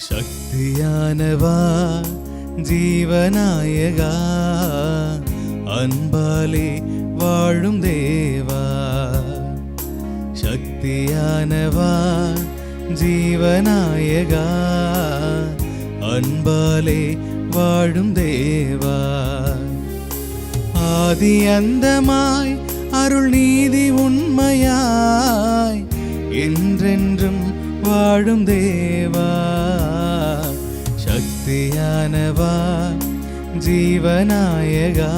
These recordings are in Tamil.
சக்தியானவா ஜீவநாயகா, அன்பாலே வாழும் தேவா. சக்தியானவா ஜீவநாயகா, அன்பாலே வாழும் தேவா. ஆதி அந்தமாய் அருள் நீதி உண்மையாய் என்றென்றும் வாழும் தேவா. சக்தியானவா ஜீவநாயகா,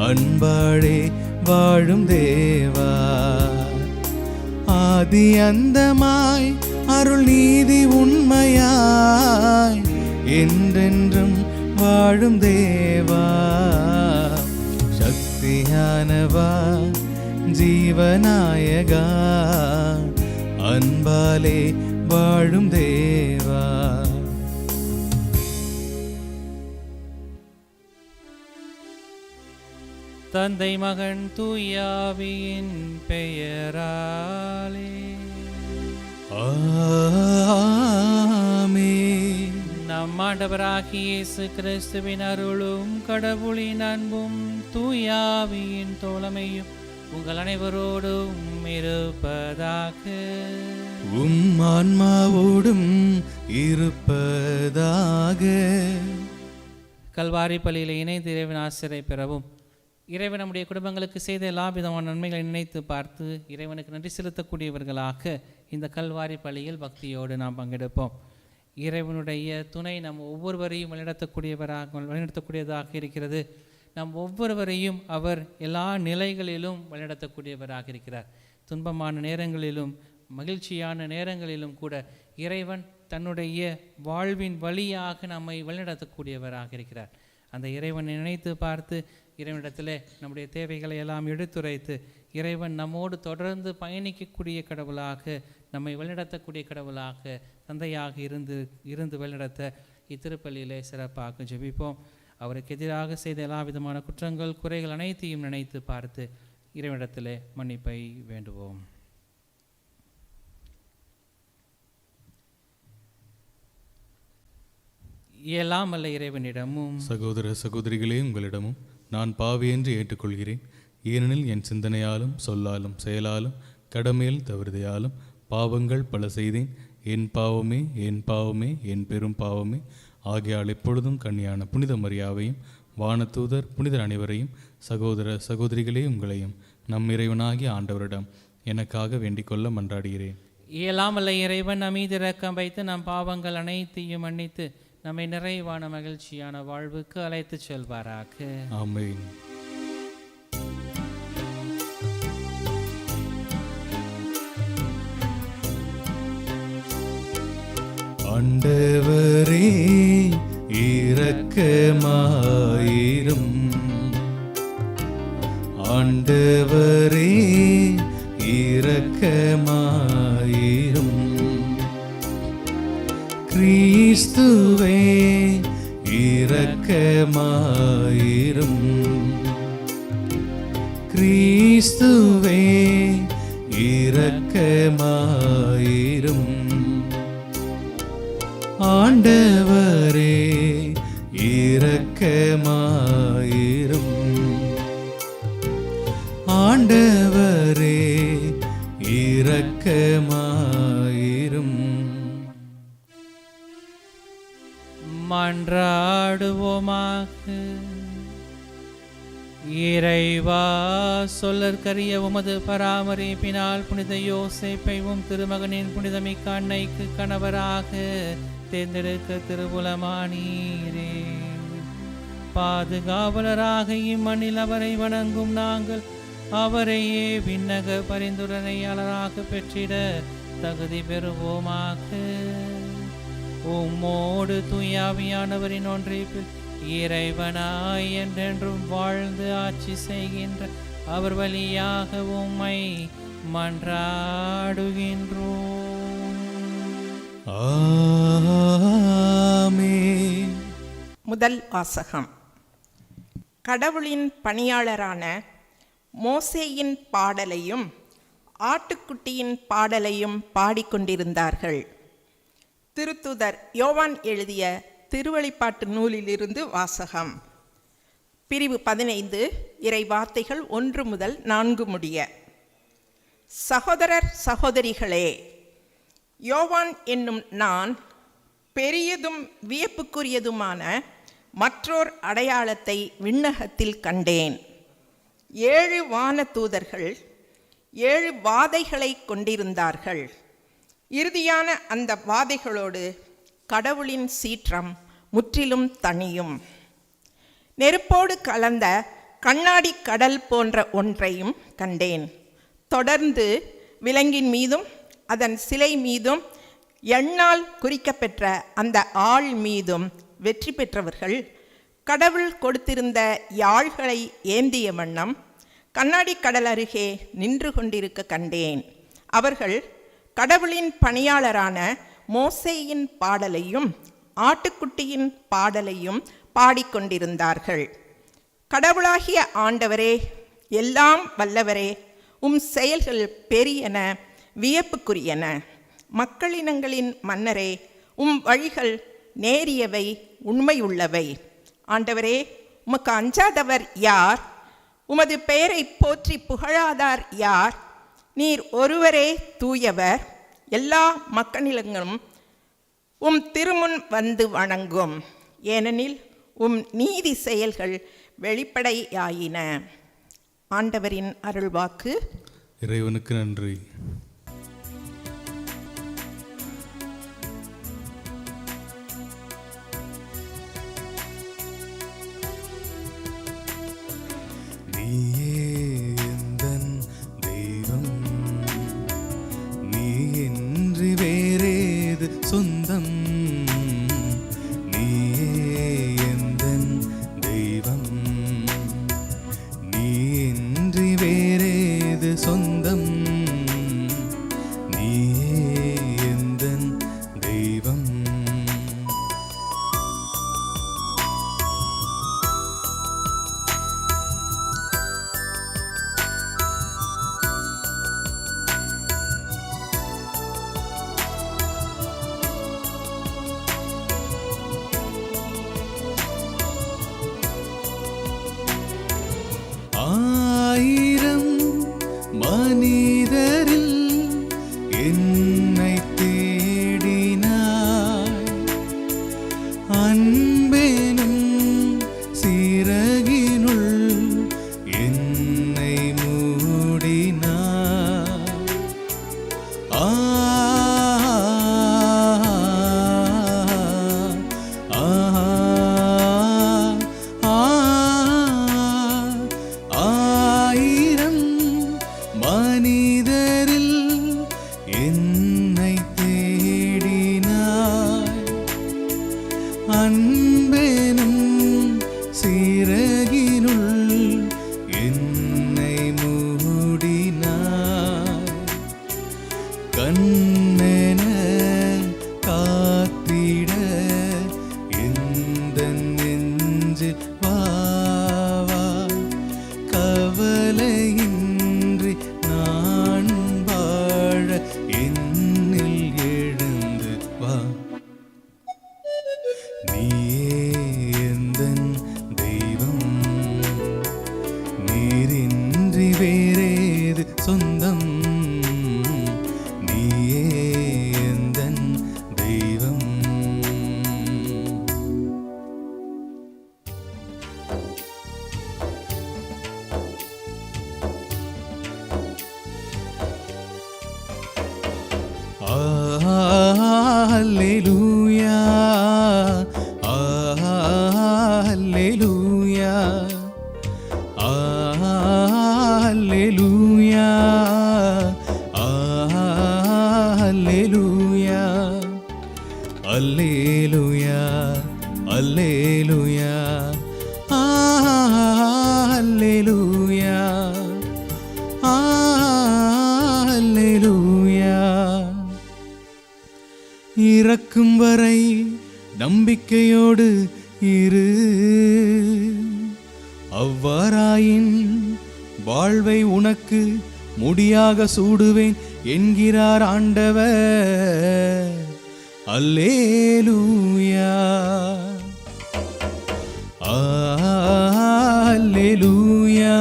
அன்பாளே வாழும் தேவா. ஆதி அந்தமாய் அருள் நீதி உண்மையாய் என்றென்றும் வாழும் தேவா. சக்தியானவா ஜீவநாயகா, அன்பாலே வாழும் தேவா. தந்தை மகன் தூயாவியின் பெயராலே ஆமென். நம் ஆண்டவராகிய இயேசு கிறிஸ்துவின் அருளும் கடவுளின் அன்பும் தூயாவியின் தோழமையும் உங்கள் அனைவரோடும் இருப்பதாக. உம் ஆன்மாவோடும் இருப்பதாக. கல்வாரி பள்ளியில் இணைந்து இறைவன் ஆசிரியை பெறவும், இறைவன் நம்முடைய குடும்பங்களுக்கு செய்த எல்லா விதமான நன்மைகளை நினைத்து பார்த்து இறைவனுக்கு நன்றி செலுத்தக்கூடியவர்களாக இந்த கல்வாரி பள்ளியில் பக்தியோடு நாம் பங்கெடுப்போம். இறைவனுடைய துணை நம் ஒவ்வொருவரையும் வழிநடத்தக்கூடியதாக இருக்கிறது. நம் ஒவ்வொருவரையும் அவர் எல்லா நிலைகளிலும் வழிநடத்தக்கூடியவராக இருக்கிறார். துன்பமான நேரங்களிலும் மகிழ்ச்சியான நேரங்களிலும் கூட இறைவன் தன்னுடைய வாழ்வின் வழியாக நம்மை வழிநடத்தக்கூடியவராக இருக்கிறார். அந்த இறைவனை நினைத்து பார்த்து இறைவனிடத்தில் நம்முடைய தேவைகளை எல்லாம் எடுத்துரைத்து இறைவன் நம்மோடு தொடர்ந்து பயணிக்கக்கூடிய கடவுளாக, நம்மை வழிநடத்தக்கூடிய கடவுளாக, தந்தையாக இருந்து வழிநடத்த இத்திருப்பள்ளியிலே சிறப்பாக ஜெபிப்போம். அவருக்கு எதிராக செய்த எல்லா விதமான குற்றங்கள் குறைகள் அனைத்தையும் நினைத்து பார்த்து இறைவனிடத்தில் மன்னிப்பை வேண்டுவோம். எல்லாம் அல்ல இறைவனிடமும் சகோதர சகோதரிகளே, உங்களிடமும் நான் பாவி என்று ஏற்றுக்கொள்கிறேன். ஏனெனில் என் சிந்தனையாலும் சொல்லாலும் செயலாலும் கடமையில் தவறுதையாலும் பாவங்கள் பல செய்தேன். என் பாவமே என் பாவமே என் பெரும் பாவமே. ஆகையால் எப்பொழுதும் கன்னியான புனித மரியாவையும் வானதூதர் புனிதர் அனைவரையும் சகோதர சகோதரிகளே உங்களையும் நம் இறைவனாகிய ஆண்டவரிடம் எனக்காக வேண்டிக் கொள்ள மன்றாடுகிறேன். இயலாமல்ல இறைவன் நம்மீது இரக்கம் வைத்து நம் பாவங்கள் அனைத்தையும் மன்னித்து நம்மை நிறைவான மகிழ்ச்சியான வாழ்வுக்கு அழைத்து செல்வாராக. ஆமென். ஆண்டவரே இரக்கமாயிரும். ஆண்டவரே இரக்கமாயிரும். கிறிஸ்துவே இரக்கமாயிரும். கிறிஸ்துவே இரக்கமாயிரும். ஆண்டவரே இரக்கமாயிரும். ஆண்டவரே இரக்கமாயிரும். மன்றாடுவோமாக. இறைவா, சொல்லற்கரிய உமது பராமரிப்பினால் புனித யோசேப்பையும் திருமகனின் புனிதமிக்க அன்னைக்கு கணவராக தேர்ந்தெடுக்க திருவுளமானீரே. பாதுகாவலராக இம்மண்ணில் அவரை வணங்கும் நாங்கள் அவரையே விண்ணக பரிந்துரையாளராக பெற்றிட தகுதி பெறுவோமாக. உம்மோடு தூயாவியானவரின் ஒன்றிப்பில் இறைவனாய் என்றென்றும் வாழ்ந்து ஆட்சி செய்கின்ற அவர் வழியாக உம்மை மன்றாடுகின்றோம். ஆமென். முதல் வாசகம். கடவுளின் பணியாளரான மோசேயின் பாடலையும் ஆட்டுக்குட்டியின் பாடலையும் பாடிக்கொண்டிருந்தார்கள். திருத்துதர் யோவான் எழுதிய திருவெளிப்பாட்டு நூலிலிருந்து வாசகம். பிரிவு 15, இறை வார்த்தைகள் 1 முதல் 4 முடிய. சகோதரர் சகோதரிகளே, யோவான் என்னும் நான் பெரியதும் வியப்புக்குரியதுமான மற்றோர் அடையாளத்தை விண்ணகத்தில் கண்டேன். 7 வான தூதர்கள் 7 வாதைகளை கொண்டிருந்தார்கள். இறுதியான அந்த வாதைகளோடு கடவுளின் சீற்றம் முற்றிலும் தணியும். நெருப்போடு கலந்த கண்ணாடி கடல் போன்ற ஒன்றையும் கண்டேன். தொடர்ந்து விலங்கின் மீதும் அதன் சிலை மீதும் எண்ணால் குறிக்கப்பெற்ற அந்த ஆள் மீதும் வெற்றி பெற்றவர்கள் கடவுள் கொடுத்திருந்த யாழ்களை ஏந்திய வண்ணம் கண்ணாடி கடல் அருகே நின்று கொண்டிருக்க கண்டேன். அவர்கள் கடவுளின் பணியாளரான மோசேயின் பாடலையும் ஆட்டுக்குட்டியின் பாடலையும் பாடிக்கொண்டிருந்தார்கள். கடவுளாகிய ஆண்டவரே, எல்லாம் வல்லவரே, உம் செயல்கள் பெரியன, வியப்புக்குரியன. மக்களினங்களின் மன்னரே, உம் வழிகள் நேரியவை, உண்மையுள்ளவை. ஆண்டவரே, உமக்கு அஞ்சாதவர் யார்? உமது பெயரை போற்றி புகழாதார் யார்? நீர் ஒருவரே தூயவர். எல்லா மக்களினங்களும் உம் திருமுன் வந்து வணங்கும், ஏனெனில் உம் நீதி செயல்கள் வெளிப்படையாயின. ஆண்டவரின் அருள்வாக்கு. இறைவனுக்கு நன்றி. சொந்தம் நீயே எந்தன் தெய்வம், நீ இன்றி வேறேது சொந்தம், நீயே எந்தன் தெய்வம். மனிதரில் என்னை தேடினாய், அன்பெனும் சிறகினுள் என்னை மூடினாய். மனிதரில் என்னை தேடினாய், அன்பெனும் சிறகினுள் என்னை மூடினாய். கண்ணென காத்திட எந்தன் நெஞ்சில் வா வா, கவலையின்றி நான் வாழ என்னில் எழுந்து வா. நீயே எந்தன் தெய்வம், நீரின்றி வேறேது சொந்தம், நீயே எந்தன் தெய்வம். Alleluia, alleluia, alleluia, alleluia, alleluia, alleluia, alleluia, அல்லேலூயா. இறக்கும் வரை நம்பிக்கையோடு இரு, அவ்வாறாயின் வாழ்வை உனக்கு முடியாக சூடுவேன் என்கிறார் ஆண்டவர். அல்லேலூயா அல்லேலூயா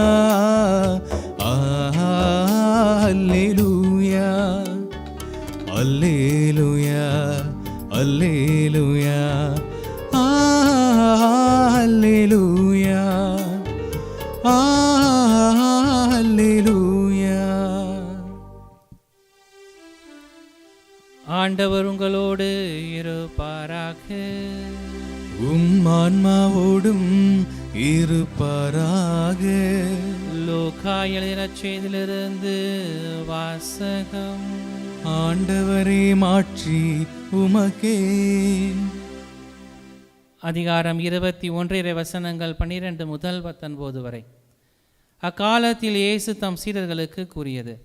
அல்லேலூயா அல்லேலூயா அல்லேலூயா அல்லேலூயா அல்லேலூயா. ஆண்டவர் உங்களோடு இருப்பாராக. ஆன்மாவோடும் இருப்பாராக. லூக்கா எழுதின செய்தியிலிருந்து வாசகம். ஆண்டவரே மாட்சி உமக்கே. அதிகாரம் 21 வசனங்கள் 12 முதல் 19 வரை. அக்காலத்தில் இயேசு தம் சீடர்களுக்கு கூறியது: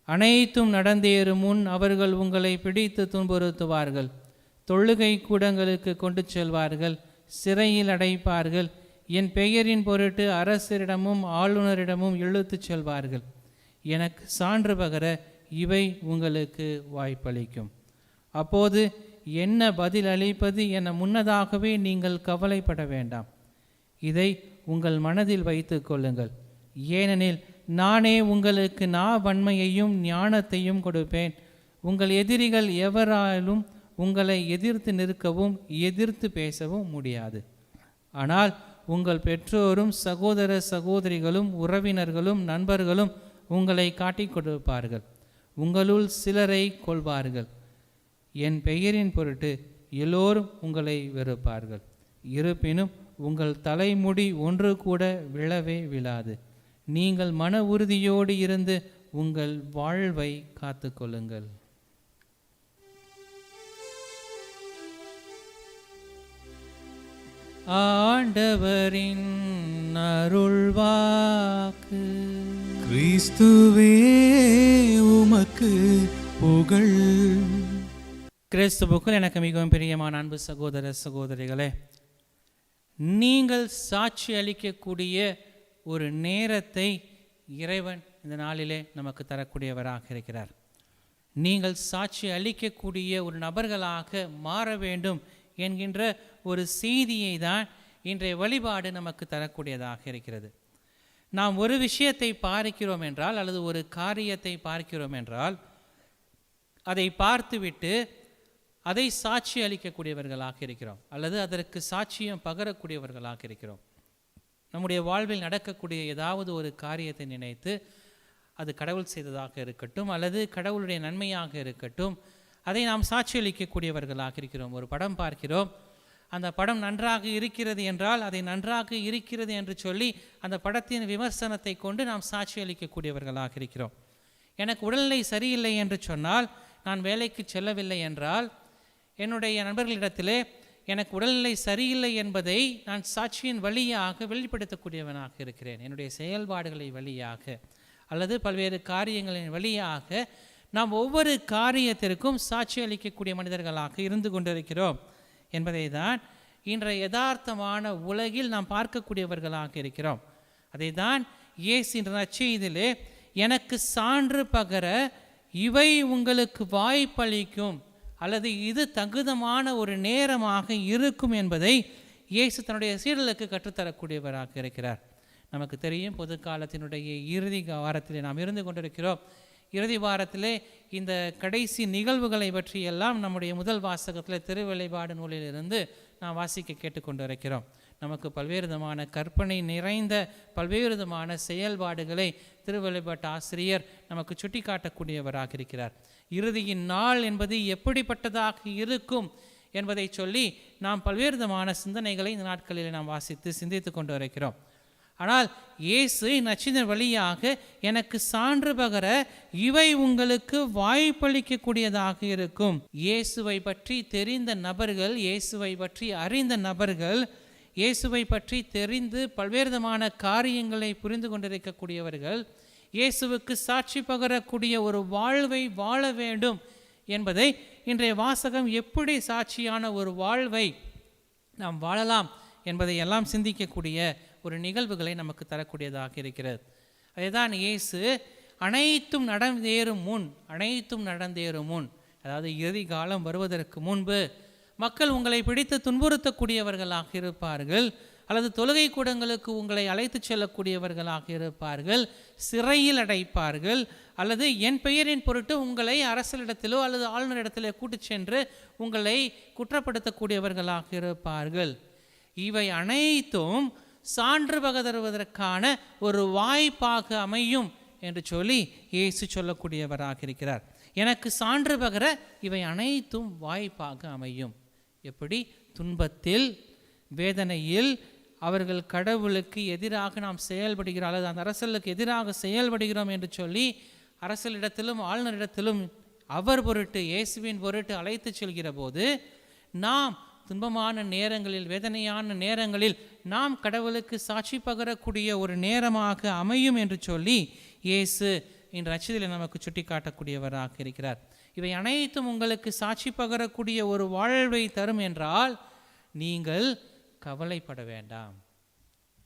அனைத்தும் நடந்தேறும் முன் அவர்கள் உங்களை பிடித்து துன்புறுத்துவார்கள், தொழுகை கூடங்களுக்கு கொண்டு செல்வார்கள், சிறையில் அடைப்பார்கள், என் பெயரின் பொருட்டு அரசரிடமும் ஆளுநரிடமும் இழுத்துச் செல்வார்கள். எனக்கு சான்று பகர இவை உங்களுக்கு வாய்ப்பளிக்கும். அப்போது என்ன பதில் அளிப்பது என முன்னதாகவே நீங்கள் கவலைப்பட வேண்டாம். இதை உங்கள் மனதில் வைத்து கொள்ளுங்கள். ஏனெனில் நானே உங்களுக்கு வன்மையையும் ஞானத்தையும் கொடுப்பேன். உங்கள் எதிரிகள் எவராலும் உங்களை எதிர்த்து நிற்கவும் எதிர்த்து பேசவும் முடியாது. ஆனால் உங்கள் பெற்றோரும் சகோதர சகோதரிகளும் உறவினர்களும் நண்பர்களும் உங்களை காட்டிக் கொடுப்பார்கள். உங்களுள் சிலரை கொள்வார்கள். என் பெயரின் பொருட்டு எல்லோரும் உங்களை வெறுப்பார்கள். இருப்பினும் உங்கள் தலைமுடி ஒன்று கூட விழவே விழாது. நீங்கள் மன உறுதியோடு இருந்து உங்கள் வாழ்வை காத்து கொள்ளுங்கள். ஆண்டவரின் அருள்வாக்கு. கிறிஸ்துவே உமக்கு புகழ். கிறிஸ்துவுக்குள் எனக்கு மிகவும் பிரியமான அன்பு சகோதர சகோதரிகளே, நீங்கள் சாட்சி அளிக்கக்கூடிய ஒரு நேரத்தை இறைவன் இந்த நாளிலே நமக்கு தரக்கூடியவராக இருக்கிறார். நீங்கள் சாட்சி அளிக்கக்கூடிய ஒரு நபர்களாக மாற வேண்டும் என்கின்ற ஒரு செய்தியை தான் இன்றைய வழிபாடு நமக்கு தரக்கூடியதாக இருக்கிறது. நாம் ஒரு விஷயத்தை பார்க்கிறோம் என்றால் அல்லது ஒரு காரியத்தை பார்க்கிறோம் என்றால் அதை பார்த்துவிட்டு அதை சாட்சி அளிக்கக்கூடியவர்களாக இருக்கிறோம் அல்லது அதற்கு சாட்சியம் பகரக்கூடியவர்களாக இருக்கிறோம். நம்முடைய வாழ்வில் நடக்கக்கூடிய ஏதாவது ஒரு காரியத்தை நினைத்து அது கடவுள் செய்ததாக இருக்கட்டும் அல்லது கடவுளுடைய நன்மையாக இருக்கட்டும், அதை நாம் சாட்சி அளிக்கக்கூடியவர்களாக இருக்கிறோம். ஒரு படம் பார்க்கிறோம், அந்த படம் நன்றாக இருக்கிறது என்றால் அதை நன்றாக இருக்கிறது என்று சொல்லி அந்த படத்தின் விமர்சனத்தை கொண்டு நாம் சாட்சி அளிக்கக்கூடியவர்களாக இருக்கிறோம். எனக்கு உடல்நிலை சரியில்லை என்று சொன்னால், நான் வேலைக்கு செல்லவில்லை என்றால், என்னுடைய நண்பர்களிடத்திலே எனக்கு உடல்நிலை சரியில்லை என்பதை நான் சாட்சியின் வழியாக வெளிப்படுத்தக்கூடியவனாக இருக்கிறேன். என்னுடைய செயல்பாடுகளை வழியாக அல்லது பல்வேறு காரியங்களின் வழியாக நாம் ஒவ்வொரு காரியத்திற்கும் சாட்சி அளிக்கக்கூடிய மனிதர்களாக இருந்து கொண்டிருக்கிறோம் என்பதை தான் இன்றைய யதார்த்தமான உலகில் நாம் பார்க்கக்கூடியவர்களாக இருக்கிறோம். அதை தான் இயேசு நற்செய்தியிலே எனக்கு சான்று பகர இவை உங்களுக்கு வாய்ப்பளிக்கும் அல்லது இது தகுதமான ஒரு நேரமாக இருக்கும் என்பதை இயேசு தன்னுடைய சீடர்களுக்கு கற்றுத்தரக்கூடியவராக இருக்கிறார். நமக்கு தெரியும், பொது காலத்தினுடைய இறுதி வாரத்திலே நாம் இருந்து கொண்டிருக்கிறோம். இறுதி வாரத்திலே இந்த கடைசி நிகழ்வுகளை பற்றியெல்லாம் நம்முடைய முதல் வாசகத்தில் திருவெளிப்பாடு நூலிலிருந்து நாம் வாசிக்க கேட்டுக்கொண்டு இருக்கிறோம். நமக்கு பல்வேறு விதமான கற்பனை நிறைந்த பல்வேறு விதமான செயல்பாடுகளை திருவெளிப்பாட்டு ஆசிரியர் நமக்கு சுட்டி காட்டக்கூடியவராக இருக்கிறார். இறுதியின் நாள் என்பது எப்படிப்பட்டதாக இருக்கும் என்பதை சொல்லி நாம் பல்வேறு விதமான சிந்தனைகளை இந்த நாட்களில் நாம் வாசித்து சிந்தித்து கொண்டு இருக்கிறோம். ஆனால் இயேசு நச்சிதன் வழியாக எனக்கு சான்று பகர இவை உங்களுக்கு வாய்ப்பளிக்கக்கூடியதாக இருக்கும். இயேசுவை பற்றி தெரிந்த நபர்கள், இயேசுவை பற்றி அறிந்த நபர்கள், இயேசுவை பற்றி தெரிந்து பல்வேறு விதமான காரியங்களை புரிந்து கொண்டிருக்கக்கூடியவர்கள் இயேசுவுக்கு சாட்சி பகரக்கூடிய ஒரு வாழ்வை வாழ வேண்டும் என்பதை இன்றைய வாசகம் எப்படி சாட்சியான ஒரு வாழ்வை நாம் வாழலாம் என்பதை எல்லாம் சிந்திக்கக்கூடிய ஒரு நிகழ்வுகளை நமக்கு தரக்கூடியதாக இருக்கிறது. அதே தான் இயேசு அனைத்தும் நடந்தேறும் முன் அதாவது இறுதி காலம் வருவதற்கு முன்பு மக்கள் உங்களை பிடித்து துன்புறுத்தக்கூடியவர்களாக இருப்பார்கள், அல்லது தொழுகை கூடங்களுக்கு உங்களை அழைத்து செல்லக்கூடியவர்களாக இருப்பார்கள், சிறையில் அடைப்பார்கள், அல்லது என் பெயரின் பொருட்டு உங்களை அரசரிடத்திலோ அல்லது ஆளுநரிடத்திலோ கூட்டிச் சென்று உங்களை குற்றப்படுத்தக்கூடியவர்களாக இருப்பார்கள். இவை அனைத்தும் சான்று பகருவதற்கான ஒரு வாய்ப்பாக அமையும் என்று சொல்லி இயேசு சொல்லக்கூடியவராக இருக்கிறார். எனக்கு சான்று பகர இவை அனைத்தும் வாய்ப்பாக அமையும். எப்படி? துன்பத்தில், வேதனையில் அவர்கள் கடவுளுக்கு எதிராக நாம் செயல்படுகிறோம், அல்லது அந்த அரசர்களுக்கு எதிராக செயல்படுகிறோம் என்று சொல்லி அரசரிடத்திலும் ஆளுநரிடத்திலும் அவர் பொருட்டு, இயேசுவின் பொருட்டு அழைத்து செல்கிற போது, நாம் துன்பமான நேரங்களில், வேதனையான நேரங்களில் நாம் கடவுளுக்கு சாட்சி பகரக்கூடிய ஒரு நேரமாக அமையும் என்று சொல்லி இயேசு இன்று நற்செய்தியில் நமக்கு சுட்டி காட்டக்கூடியவராக இருக்கிறார். இவை அனைத்தும் உங்களுக்கு சாட்சி பகரக்கூடிய ஒரு வாழ்வை தரும் என்றால் நீங்கள் கவலைப்பட வேண்டாம்.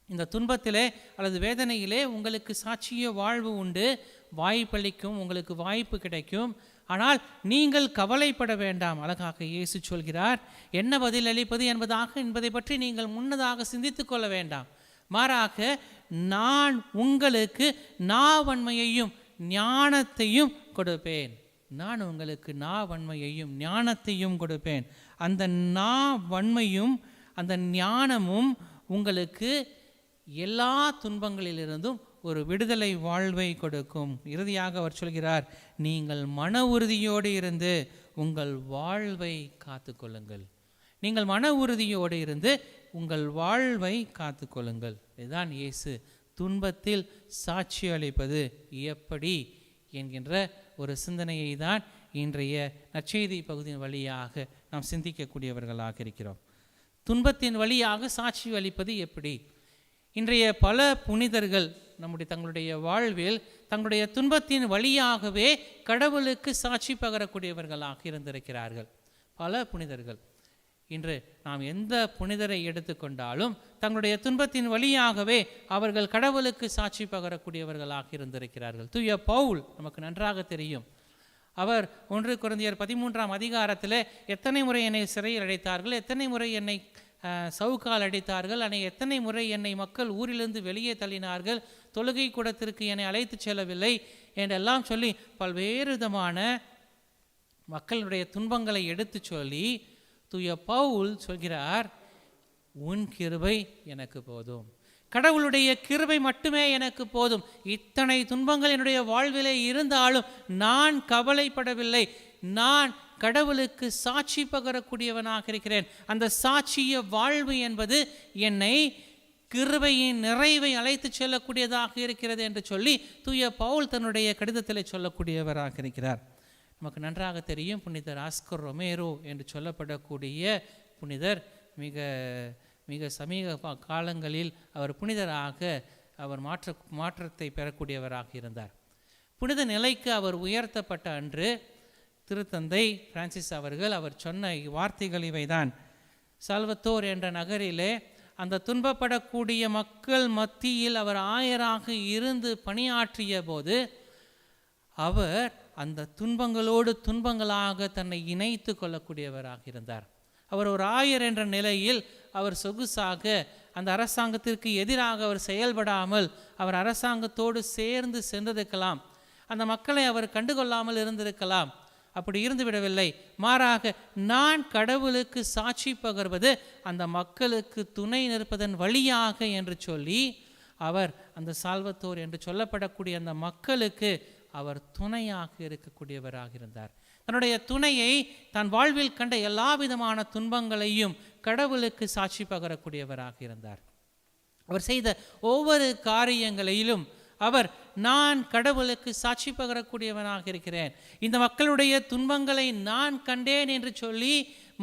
இந்த துன்பத்திலே அல்லது வேதனையிலே உங்களுக்கு சாட்சிய வாழ்வு உண்டு, வாய்ப்பளிக்கும், உங்களுக்கு வாய்ப்பு கிடைக்கும். ஆனால் நீங்கள் கவலைப்பட வேண்டாம். அழகாக இயேசு சொல்கிறார், என்ன பதில் அளிப்பது என்பதை பற்றி நீங்கள் முன்னதாக சிந்தித்து கொள்ள வேண்டாம். மாறாக நான் உங்களுக்கு நாவன்மையையும் ஞானத்தையும் கொடுப்பேன். நான் உங்களுக்கு நாவன்மையையும் ஞானத்தையும் கொடுப்பேன். அந்த நாவன்மையும் அந்த ஞானமும் உங்களுக்கு எல்லா துன்பங்களிலிருந்தும் ஒரு விடுதலை வாழ்வை கொடுக்கும். இறுதியாக அவர் சொல்கிறார், நீங்கள் மன உறுதியோடு இருந்து உங்கள் வாழ்வை காத்து கொள்ளுங்கள். நீங்கள் மன உறுதியோடு இருந்து உங்கள் வாழ்வை காத்து கொள்ளுங்கள். இதுதான் இயேசு துன்பத்தில் சாட்சி அளிப்பது எப்படி என்கின்ற ஒரு சிந்தனையை தான் இன்றைய நற்செய்தி பகுதியின் வழியாக நாம் சிந்திக்கக்கூடியவர்களாக இருக்கிறோம். துன்பத்தின் வழியாக சாட்சி அளிப்பது எப்படி? இன்றைய பல புனிதர்கள் தங்களுடைய வாழ்வில் தங்களுடைய துன்பத்தின் வழியாகவே கடவுளுக்கு சாட்சி பகரக்கூடியவர்களாக இருந்திருக்கிறார்கள். பல புனிதர்கள், இன்று நாம் எந்த புனிதரை எடுத்துக்கொண்டாலும் தங்களுடைய துன்பத்தின் வழியாகவே அவர்கள் கடவுளுக்கு சாட்சி பகரக்கூடியவர்களாக இருந்திருக்கிறார்கள். தூய பவுல் நமக்கு நன்றாக தெரியும். அவர் 1 கொரிந்தியர் 13ஆம் அதிகாரத்தில் எத்தனை முறை என்னை சிறையில் அடைத்தார்கள், எத்தனை முறை என்னை சவுக்கால் அடித்தார்கள், எத்தனை முறை என்னை மக்கள் ஊரிலிருந்து வெளியே தள்ளினார்கள், தொழுகை கூடத்திற்கு என்னை அழைத்து செல்லவில்லை என்றெல்லாம் சொல்லி பல்வேறு விதமான மக்களுடைய துன்பங்களை எடுத்து சொல்லி தூய பவுல் சொல்கிறார், உன் கிருபை எனக்கு போதும், கடவுளுடைய கிருபை மட்டுமே எனக்கு போதும். இத்தனை துன்பங்கள் என்னுடைய வாழ்விலே இருந்தாலும் நான் கவலைப்படவில்லை. நான் கடவுளுக்கு சாட்சி பகரக்கூடியவனாக இருக்கிறேன். அந்த சாட்சிய வாழ்வு என்பது என்னை கிருபையின் நிறைவை அழைத்து செல்லக்கூடியதாக இருக்கிறது என்று சொல்லி தூய பவுல் தன்னுடைய கடிதத்தில் சொல்லக்கூடியவராக இருக்கிறார். நமக்கு நன்றாக தெரியும், புனிதர் ஆஸ்கர் ரொமேரோ என்று சொல்லப்படக்கூடிய புனிதர் மிக மிக சமீப காலங்களில் அவர் புனிதராக அவர் மாற்றத்தை பெறக்கூடியவராக இருந்தார். புனித நிலைக்கு அவர் உயர்த்தப்பட்ட அன்று திருத்தந்தை பிரான்சிஸ் அவர்கள் அவர் சொன்ன வார்த்தைகள் இவைதான். சால்வத்தோர் என்ற நகரிலே அந்த துன்பப்படக்கூடிய மக்கள் மத்தியில் அவர் ஆயராக இருந்து பணியாற்றிய போது அவர் அந்த துன்பங்களோடு துன்பங்களாக தன்னை இணைத்து கொள்ளக்கூடியவராக இருந்தார். அவர் ஒரு ஆயர் என்ற நிலையில் அவர் சொகுசாக அந்த அரசாங்கத்திற்கு எதிராக அவர் செயல்படாமல் அவர் அரசாங்கத்தோடு சேர்ந்து சென்றிருக்கலாம். அந்த மக்களை அவர் கண்டுகொள்ளாமல் இருந்திருக்கலாம். அப்படி இருந்து விடவில்லை. மாறாக நான் கடவுளுக்கு சாட்சி பகர்வது அந்த மக்களுக்கு துணை நிற்பதன் வழியாக என்று சொல்லி அவர் அந்த சால்வத்தோர் என்று சொல்லப்படக்கூடிய அந்த மக்களுக்கு அவர் துணையாக இருக்கக்கூடியவராக இருந்தார். தன்னுடைய துணையை தன் வாழ்வில் கண்ட எல்லா விதமான துன்பங்களையும் கடவுளுக்கு சாட்சி பகரக்கூடியவராக இருந்தார். அவர் செய்த ஒவ்வொரு காரியங்களிலும் அவர் நான் கடவுளுக்கு சாட்சி பகரக்கூடியவனாக இருக்கிறேன், இந்த மக்களுடைய துன்பங்களை நான் கண்டேன் என்று சொல்லி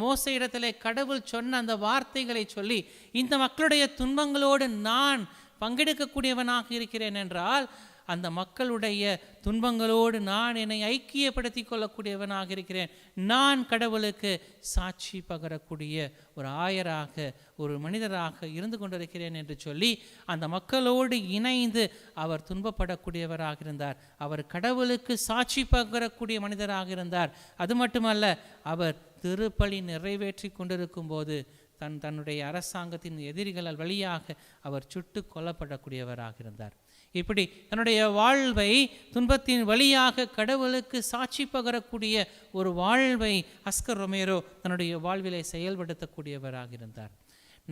மோசே இடத்திலே கடவுள் சொன்ன அந்த வார்த்தைகளை சொல்லி இந்த மக்களுடைய துன்பங்களோடு நான் பங்கெடுக்கக்கூடியவனாக இருக்கிறேன் என்றால் அந்த மக்களுடைய துன்பங்களோடு நான் என்னை ஐக்கியப்படுத்தி கொள்ளக்கூடியவனாக இருக்கிறேன். நான் கடவுளுக்கு சாட்சி பகரக்கூடிய ஒரு ஆயராக, ஒரு மனிதராக இருந்து கொண்டிருக்கிறேன் என்று சொல்லி அந்த மக்களோடு இணைந்து அவர் துன்பப்படக்கூடியவராக இருந்தார். அவர் கடவுளுக்கு சாட்சி பகரக்கூடிய மனிதராக இருந்தார். அது மட்டுமல்ல, அவர் திருப்பலி நிறைவேற்றி கொண்டிருக்கும் போது தன்னுடைய அரசாங்கத்தின் எதிரிகளால் வழியாக அவர் சுட்டு கொல்லப்படக்கூடியவராக இருந்தார். இப்படி தன்னுடைய வாழ்வை துன்பத்தின் வழியாக கடவுளுக்கு சாட்சி பகரக்கூடிய ஒரு வாழ்வை ஆஸ்கர் ரொமேரோ தன்னுடைய வாழ்விலை செயல்படுத்தக்கூடியவராக இருந்தார்.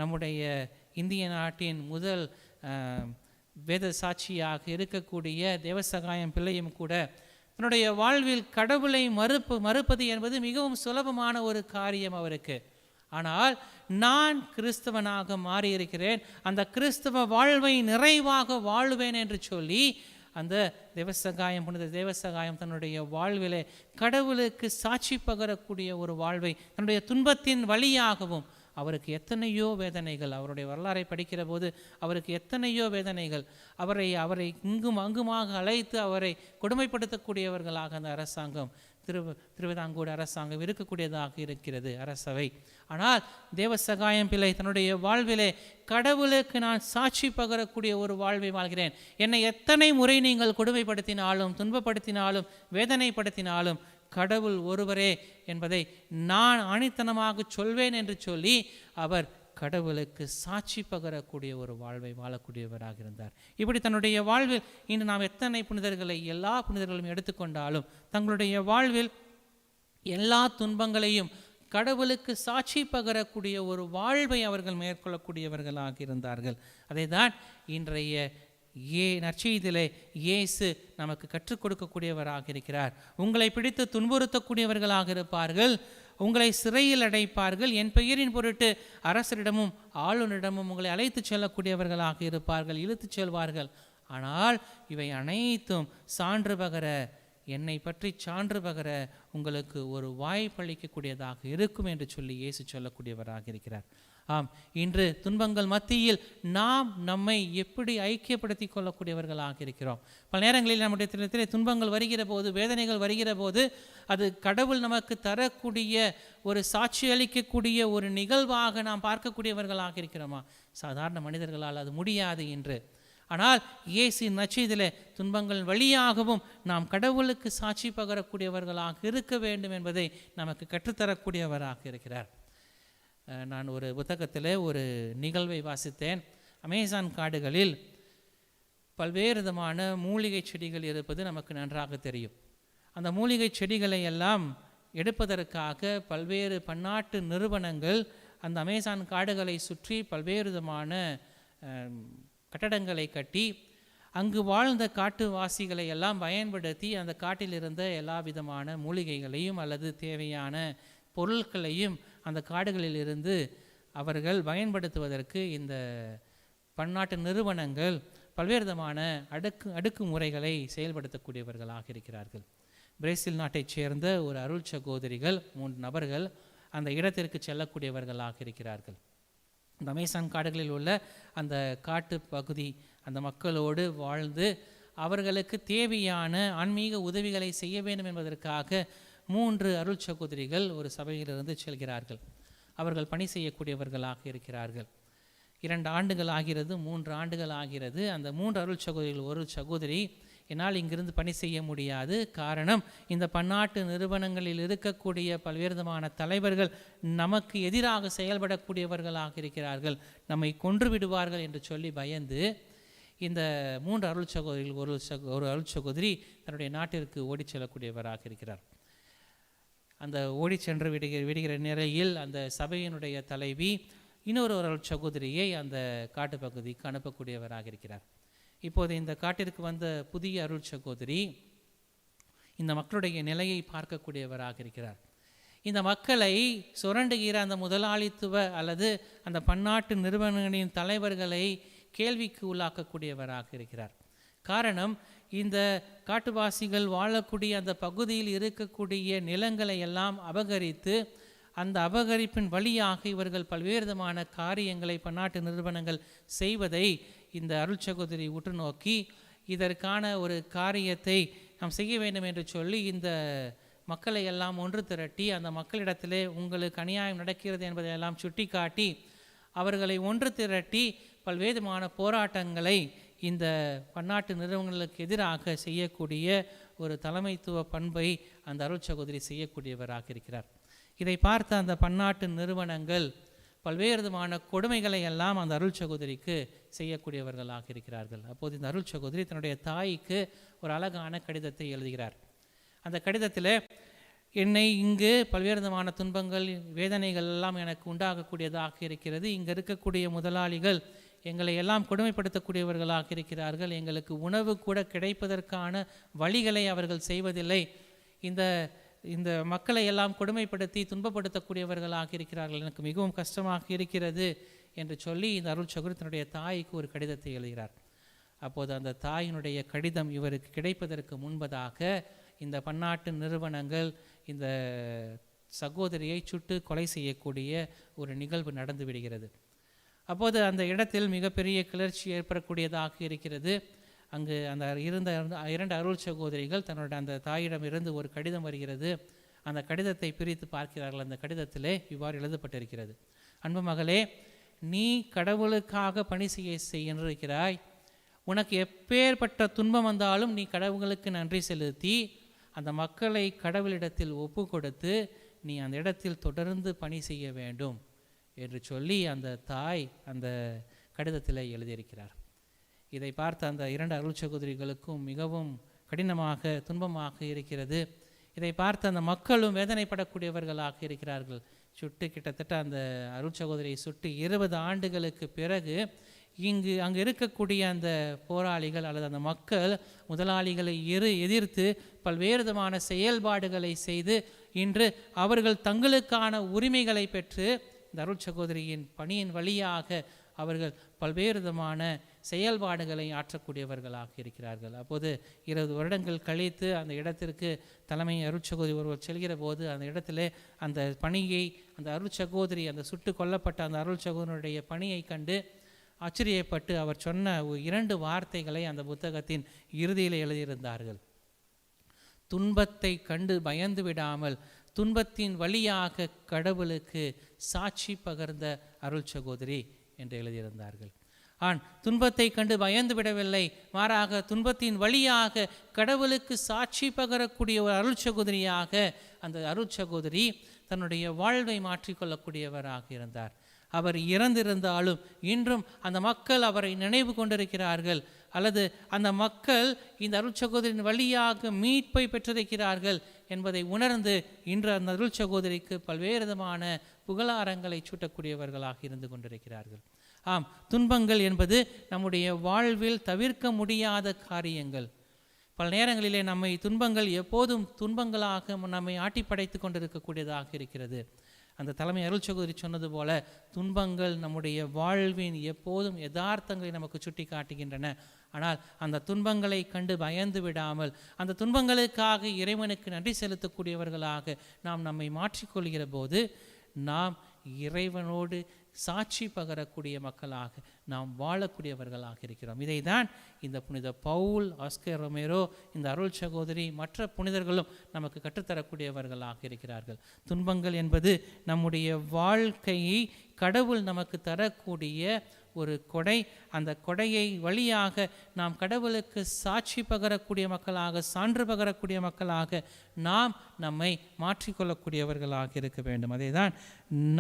நம்முடைய இந்திய நாட்டின் முதல் வேத சாட்சியாக இருக்கக்கூடிய தேவசகாயம் பிள்ளையும் கூட தன்னுடைய வாழ்வில் கடவுளை மறுப்பது என்பது மிகவும் சுலபமான ஒரு காரியம் அவருக்கு. ஆனால் நான் கிறிஸ்தவனாக மாறியிருக்கிறேன், அந்த கிறிஸ்தவ வாழ்வை நிறைவாக வாழுவேன் என்று சொல்லி அந்த புனித தேவசகாயம் தன்னுடைய வாழ்விலே கடவுளுக்கு சாட்சி பகரக்கூடிய ஒரு வாழ்வை தன்னுடைய துன்பத்தின் வழியாகவும், அவருக்கு எத்தனையோ வேதனைகள், அவருடைய வரலாறை படிக்கிற போது அவருக்கு எத்தனையோ வேதனைகள், அவரை இங்கும் அங்குமாக அழைத்து அவரை கொடுமைப்படுத்தக்கூடியவர்களாக அந்த அரசாங்கம், திருவிதாங்கூர் அரசாங்கம் இருக்கக்கூடியதாக இருக்கிறது, அரசவை. ஆனால் தேவசகாயம் பிள்ளை தன்னுடைய வாழ்விலே கடவுளுக்கு நான் சாட்சி பகரக்கூடிய ஒரு வாழ்வை வாழ்கிறேன். என்னை எத்தனை முறை நீங்கள் கொடுமைப்படுத்தினாலும், துன்பப்படுத்தினாலும், வேதனைப்படுத்தினாலும் கடவுள் ஒருவரே என்பதை நான் ஆணித்தனமாக சொல்வேன் என்று சொல்லி அவர் கடவுளுக்கு சாட்சி பகரக்கூடிய ஒரு வாழ்வை வாழக்கூடியவராக இருந்தார். இப்படி தன்னுடைய வாழ்வில் இன்று நாம் எத்தனை புனிதர்களை, எல்லா புனிதர்களும் எடுத்துக்கொண்டாலும் தங்களுடைய வாழ்வில் எல்லா துன்பங்களையும் கடவுளுக்கு சாட்சி பகரக்கூடிய ஒரு வாழ்வை அவர்கள் மேற்கொள்ளக்கூடியவர்களாக இருந்தார்கள். அதை தான் இன்றைய நற்செய்தியிலே இயேசு நமக்கு கற்றுக் கொடுக்கக்கூடியவராக இருக்கிறார். உங்களை பிடித்து துன்புறுத்தக்கூடியவர்களாக இருப்பார்கள், உங்களை சிறையில் அடைப்பார்கள், என் பெயரின் பொருட்டு அரசரிடமும் ஆளுநரிடமும் உங்களை அழைத்து செல்லக்கூடியவர்களாக இருப்பார்கள், இழுத்துச் செல்வார்கள். ஆனால் இவை அனைத்தும் சான்று பகர, என்னை பற்றி சான்று பகர உங்களுக்கு ஒரு வாய்ப்பளிக்கக்கூடியதாக இருக்கும் என்று சொல்லி இயேசு சொல்லக்கூடியவராக இருக்கிறார். ஆம், இன்று துன்பங்கள் மத்தியில் நாம் நம்மை எப்படி ஐக்கியப்படுத்தி கொள்ளக்கூடியவர்களாக இருக்கிறோம். பல நேரங்களில் நம்முடைய தினத்திலே துன்பங்கள் வருகிற போது, வேதனைகள் வருகிற போது அது கடவுள் நமக்கு தரக்கூடிய ஒரு சாட்சி அளிக்கக்கூடிய ஒரு நிகழ்வாக நாம் பார்க்கக்கூடியவர்களாக இருக்கிறோமா? சாதாரண மனிதர்களால் அது முடியாது என்று. ஆனால் இயேசு நற்செய்தியிலே துன்பங்கள் வழியாகவும் நாம் கடவுளுக்கு சாட்சி பகரக்கூடியவர்களாக இருக்க வேண்டும் என்பதை நமக்கு கற்றுத்தரக்கூடியவராக இருக்கிறார். நான் ஒரு புத்தகத்தில் ஒரு நிகழ்வை வாசித்தேன். அமேசான் காடுகளில் பல்வேறு விதமான மூலிகை செடிகள் இருப்பது நமக்கு நன்றாக தெரியும். அந்த மூலிகை செடிகளை எல்லாம் எடுப்பதற்காக பல்வேறு பன்னாட்டு நிறுவனங்கள் அந்த அமேசான் காடுகளை சுற்றி பல்வேறு விதமான கட்டடங்களை கட்டி அங்கு வாழ்ந்த காட்டுவாசிகளை எல்லாம் பயன்படுத்தி அந்த காட்டில் இருந்த எல்லா விதமான மூலிகைகளையும் அல்லது தேவையான பொருட்களையும் அந்த காடுகளில் இருந்து அவர்கள் பயன்படுத்துவதற்கு இந்த பன்னாட்டு நிறுவனங்கள் பல்வேறு விதமான அடுக்குமுறைகளை செயல்படுத்தக்கூடியவர்களாக இருக்கிறார்கள். பிரேசில் நாட்டைச் சேர்ந்த ஒரு அருள் சகோதரிகள் 3 நபர்கள் அந்த இடத்திற்கு செல்லக்கூடியவர்களாக இருக்கிறார்கள். இந்த அமேசான் காடுகளில் உள்ள அந்த காட்டு பகுதி அந்த மக்களோடு வாழ்ந்து அவர்களுக்கு தேவையான ஆன்மீக உதவிகளை செய்ய வேண்டும் என்பதற்காக 3 அருள் சகோதரிகள் ஒரு சபையிலிருந்து செல்கிறார்கள். அவர்கள் பணி செய்யக்கூடியவர்களாக இருக்கிறார்கள். 2 ஆண்டுகள் ஆகிறது, 3 ஆண்டுகள் ஆகிறது. அந்த 3 அருள் சகோதரிகள், ஒரு சகோதரி, என்னால் இங்கிருந்து பணி செய்ய முடியாது, காரணம் இந்த பன்னாட்டு நிறுவனங்களில் இருக்கக்கூடிய பல்வேறு விதமான தலைவர்கள் நமக்கு எதிராக செயல்படக்கூடியவர்களாக இருக்கிறார்கள், நம்மை கொன்று விடுவார்கள் என்று சொல்லி பயந்து இந்த 3 அருள் சகோதரிகள் ஒரு அருள் சகோதரி தன்னுடைய நாட்டிற்கு ஓடி செல்லக்கூடியவராக இருக்கிறார். அந்த ஓடி சென்று விடுகிற நிலையில் அந்த சபையினுடைய தலைவி இன்னொரு அருள் சகோதரியை அந்த காட்டு பகுதிக்கு அனுப்பக்கூடியவராக இருக்கிறார். இப்போது இந்த காட்டிற்கு வந்த புதிய அருள் சகோதரி இந்த மக்களுடைய நிலையை பார்க்கக்கூடியவராக இருக்கிறார். இந்த மக்களை சுரண்டுகிற அந்த முதலாளித்துவ அல்லது அந்த பன்னாட்டு நிறுவனங்களின் தலைவர்களை கேள்விக்கு உள்ளாக்கக்கூடியவராக இருக்கிறார். காரணம், இந்த காட்டுவாசிகள் வாழக்கூடிய அந்த பகுதியில் இருக்கக்கூடிய நிலங்களை எல்லாம் அபகரித்து அந்த அபகரிப்பின் வழியாக இவர்கள் பல்வேறு விதமான காரியங்களை பன்னாட்டு நிறுவனங்கள் செய்வதை இந்த அருள் சகோதரி உற்று நோக்கி இதற்கான ஒரு காரியத்தை நாம் செய்ய வேண்டும் என்று சொல்லி இந்த மக்களை எல்லாம் ஒன்று திரட்டி அந்த மக்களிடத்திலே உங்களுக்கு அநியாயம் நடக்கிறது என்பதை எல்லாம் சுட்டி காட்டி அவர்களை ஒன்று திரட்டி பல்வேறுமான போராட்டங்களை இந்த பன்னாட்டு நிறுவனங்களுக்கு எதிராக செய்யக்கூடிய ஒரு தலைமைத்துவ பண்பை அந்த அருள் சகோதரி செய்யக்கூடியவராக இருக்கிறார். இதை பார்த்த அந்த பன்னாட்டு நிறுவனங்கள் பல்வேறு விதமான கொடுமைகளை எல்லாம் அந்த அருள் சகோதரிக்கு செய்யக்கூடியவர்களாக இருக்கிறார்கள். அப்போது இந்த அருள் சகோதரி தன்னுடைய தாய்க்கு ஒரு அழகான கடிதத்தை எழுதுகிறார். அந்த கடிதத்தில் என்னை இங்கு பல்வேறு விதமான துன்பங்கள் வேதனைகள் எல்லாம் எனக்கு உண்டாகக்கூடியதாக இருக்கிறது. இங்கே இருக்கக்கூடிய முதலாளிகள் எங்களை எல்லாம் கொடுமைப்படுத்தக்கூடியவர்களாக இருக்கிறார்கள். எங்களுக்கு உணவு கூட கிடைப்பதற்கான வழிகளை அவர்கள் செய்வதில்லை. இந்த மக்களை எல்லாம் கொடுமைப்படுத்தி துன்பப்படுத்தக்கூடியவர்களாக இருக்கிறார்கள். எனக்கு மிகவும் கஷ்டமாக இருக்கிறது என்று சொல்லி இந்த அருள் சகோதரி தன்னுடைய தாய்க்கு ஒரு கடிதத்தை எழுதுகிறார். அப்போது அந்த தாயினுடைய கடிதம் இவருக்கு கிடைப்பதற்கு முன்பதாக இந்த பன்னாட்டு நிறுவனங்கள் இந்த சகோதரியை சுட்டு கொலை செய்யக்கூடிய ஒரு நிகழ்வு நடந்து விடுகிறது. அப்போது அந்த இடத்தில் மிகப்பெரிய கிளர்ச்சி ஏற்படக்கூடியதாக இருக்கிறது. அங்கு அந்த இருந்த 2 அருள் சகோதரிகள் தன்னோட அந்த தாயிடம் இருந்து ஒரு கடிதம் வருகிறது. அந்த கடிதத்தை பிரித்து பார்க்கிறார்கள். அந்த கடிதத்திலே இவ்வாறு எழுதப்பட்டிருக்கிறது: அன்பு மகளே, நீ கடவுளுக்காக பணி செய்கின்றிருக்கிறாய். உனக்கு எப்பேற்பட்ட துன்பம் வந்தாலும் நீ கடவுளுக்கு நன்றி செலுத்தி அந்த மக்களை கடவுளிடத்தில் ஒப்பு கொடுத்து நீ அந்த இடத்தில் தொடர்ந்து பணி செய்ய வேண்டும் என்று சொல்லி அந்த தாய் அந்த கடிதத்தில் எழுதியிருக்கிறார். இதை பார்த்த அந்த 2 அருள் சகோதரிகளுக்கும் மிகவும் கடினமாக துன்பமாக இருக்கிறது. இதை பார்த்து அந்த மக்களும் வேதனைப்படக்கூடியவர்களாக இருக்கிறார்கள். கிட்டத்தட்ட அந்த அருள் சகோதரியை சுட்டு 20 ஆண்டுகளுக்கு பிறகு அங்கு இருக்கக்கூடிய அந்த போராளிகள் அல்லது அந்த மக்கள் முதலாளிகளை எதிர்த்து பல்வேறு விதமான செயல்பாடுகளை செய்து இன்று அவர்கள் தங்களுக்கான உரிமைகளை பெற்று இந்த அருள் சகோதரியின் பணியின் வழியாக அவர்கள் பல்வேறு விதமான செயல்பாடுகளை ஆற்றக்கூடியவர்களாக இருக்கிறார்கள். அப்போது 20 வருடங்கள் கழித்து அந்த இடத்திற்கு தலைமை அருள் சகோதரி ஒருவர் செல்கிற போது அந்த இடத்துல அந்த பணியை அந்த அருள் சகோதரி அந்த சுட்டு கொல்லப்பட்ட அந்த அருள் சகோதரனுடைய பணியை கண்டு ஆச்சரியப்பட்டு அவர் சொன்ன 2 வார்த்தைகளை அந்த புத்தகத்தின் இறுதியில் எழுதியிருந்தார்கள்: துன்பத்தை கண்டு பயந்து விடாமல் துன்பத்தின் வழியாக கடவுளுக்கு சாட்சி பகர்ந்த அருள் சகோதரி என்று எழுதியிருந்தார்கள். துன்பத்தை கண்டு பயந்து விடவில்லை, மாறாக துன்பத்தின் வழியாக கடவுளுக்கு சாட்சி பகரக்கூடிய ஒரு அருள் சகோதரியாக அந்த அருள் சகோதரி தன்னுடைய வாழ்வை மாற்றிக்கொள்ளக்கூடியவராக இருந்தார். அவர் இறந்திருந்தாலும் இன்றும் அந்த மக்கள் அவரை நினைவு கொண்டிருக்கிறார்கள், அல்லது அந்த மக்கள் இந்த அருள் சகோதரின் வழியாக மீட்பை பெற்றிருக்கிறார்கள் என்பதை உணர்ந்து இன்று அந்த அருள் சகோதரிக்கு பல்வேறு விதமான புகழாரங்களை சூட்டக்கூடியவர்களாக இருந்து கொண்டிருக்கிறார்கள். ஆம், துன்பங்கள் என்பது நம்முடைய வாழ்வில் தவிர்க்க முடியாத காரியங்கள். பல நேரங்களிலே நம்மை துன்பங்கள் எப்போதும் துன்பங்களாக நம்மை ஆட்டிப்படைத்து கொண்டிருக்கக்கூடியதாக இருக்கிறது. அந்த தலைமை அருள் சகோதரி சொன்னது போல துன்பங்கள் நம்முடைய வாழ்வின் எப்போதும் யதார்த்தங்களை நமக்கு சுட்டி காட்டுகின்றன. ஆனால் அந்த துன்பங்களை கண்டு பயந்து விடாமல் அந்த துன்பங்களுக்காக இறைவனுக்கு நன்றி செலுத்தக்கூடியவர்களாக நாம் நம்மை மாற்றிக்கொள்கிற போது நாம் இறைவனோடு சாட்சி பகரக்கூடிய மக்களாக நாம் வாழக்கூடியவர்களாக இருக்கிறோம். இதை தான் இந்த புனித பவுல், ஆஸ்கர் ரொமேரோ, இந்த அருள் சகோதரி, மற்ற புனிதர்களும் நமக்கு கற்றுத்தரக்கூடியவர்களாக இருக்கிறார்கள். துன்பங்கள் என்பது நம்முடைய வாழ்க்கையை கடவுள் நமக்கு தரக்கூடிய ஒரு கொடை. அந்த கொடையை வழியாக நாம் கடவுளுக்கு சாட்சி பகரக்கூடிய மக்களாக, சான்று பகரக்கூடிய மக்களாக நாம் நம்மை மாற்றிக்கொள்ளக்கூடியவர்களாக இருக்க வேண்டும். அதை தான்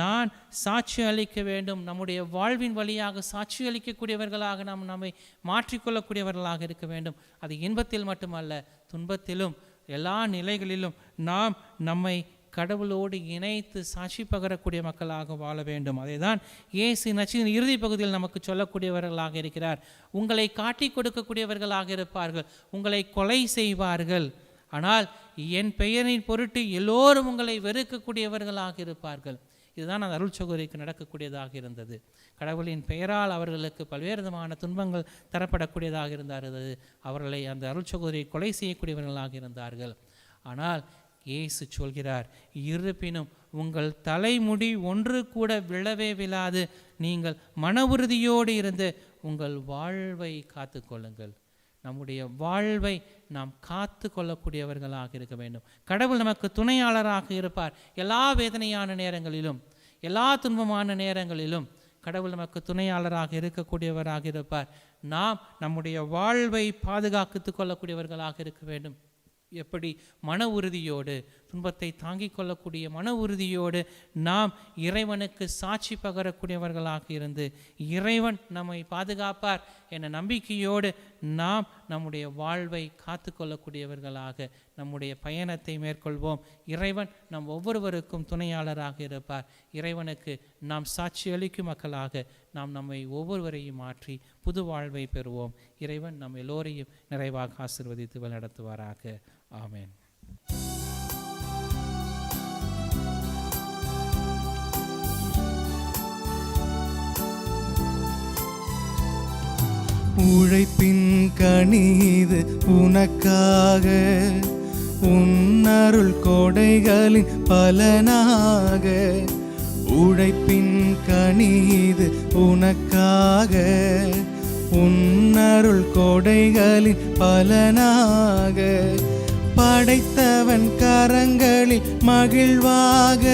நான் சாட்சி அளிக்க வேண்டும், நம்முடைய வாழ்வின் வழியாக சாட்சி அளிக்கக்கூடியவர்களாக நாம் நம்மை மாற்றிக்கொள்ளக்கூடியவர்களாக இருக்க வேண்டும். அது இன்பத்தில் மட்டுமல்ல, துன்பத்திலும் எல்லா நிலைகளிலும் நாம் நம்மை கடவுளோடு இணைத்து சாட்சி பகரக்கூடிய மக்களாக வாழ வேண்டும். அதை தான் இயேசு நச்சின் இறுதி பகுதியில் நமக்கு சொல்லக்கூடியவர்களாக இருக்கிறார். உங்களை காட்டி கொடுக்கக்கூடியவர்களாக இருப்பார்கள், உங்களை கொலை செய்வார்கள், ஆனால் என் பெயரின் பொருட்டு எல்லோரும் உங்களை வெறுக்கக்கூடியவர்களாக இருப்பார்கள். இதுதான் அந்த அருள் சகோதரிக்கு நடக்கக்கூடியதாக இருந்தது. கடவுளின் பெயரால் அவர்களுக்கு பல்வேறு விதமான துன்பங்கள் தரப்படக்கூடியதாக இருந்தார்கள். அவர்களை அந்த அருள் சகோதரியை கொலை செய்யக்கூடியவர்களாக இருந்தார்கள். ஆனால் இயேசு சொல்கிறார், இருப்பினும் உங்கள் தலைமுடி ஒன்று கூட விழவே விழாது, நீங்கள் மன உறுதியோடு இருந்து உங்கள் வாழ்வை காத்து கொள்ளுங்கள். நம்முடைய வாழ்வை நாம் காத்து கொள்ளக்கூடியவர்களாக இருக்க வேண்டும். கடவுள் நமக்கு துணையாளராக இருப்பார். எல்லா வேதனையான நேரங்களிலும், எல்லா துன்பமான நேரங்களிலும் கடவுள் நமக்கு துணையாளராக இருக்கக்கூடியவராக இருப்பார். நாம் நம்முடைய வாழ்வை பாதுகாத்து கொள்ளக்கூடியவர்களாக இருக்க வேண்டும். எப்படி மன உறுதியோடு, துன்பத்தை தாங்கிக் கொள்ளக்கூடிய மன உறுதியோடு நாம் இறைவனுக்கு சாட்சி பகரக்கூடியவர்களாக இருந்து இறைவன் நம்மை பாதுகாப்பார் என்ற நம்பிக்கையோடு நாம் நம்முடைய வாழ்வை காத்து கொள்ளக்கூடியவர்களாக நம்முடைய பயணத்தை மேற்கொள்வோம். இறைவன் நம் ஒவ்வொருவருக்கும் துணையாளராக இருப்பார். இறைவனுக்கு நாம் சாட்சி அளிக்கும் மக்களாக நாம் நம்மை ஒவ்வொருவரையும் மாற்றி புது வாழ்வை பெறுவோம். இறைவன் நம் எல்லோரையும் நிறைவாக ஆசீர்வதித்து வழிநடத்துவாராக. ஆமென். உழைப்பின் கனிது உனக்காக, உன்னருள் கொடைகளின் பலனாக. உழைப்பின் கனிது உனக்காக, உன்னருள் கொடைகளின் பலனாக. படைத்தவன் கரங்களில் மகிழ்வாக,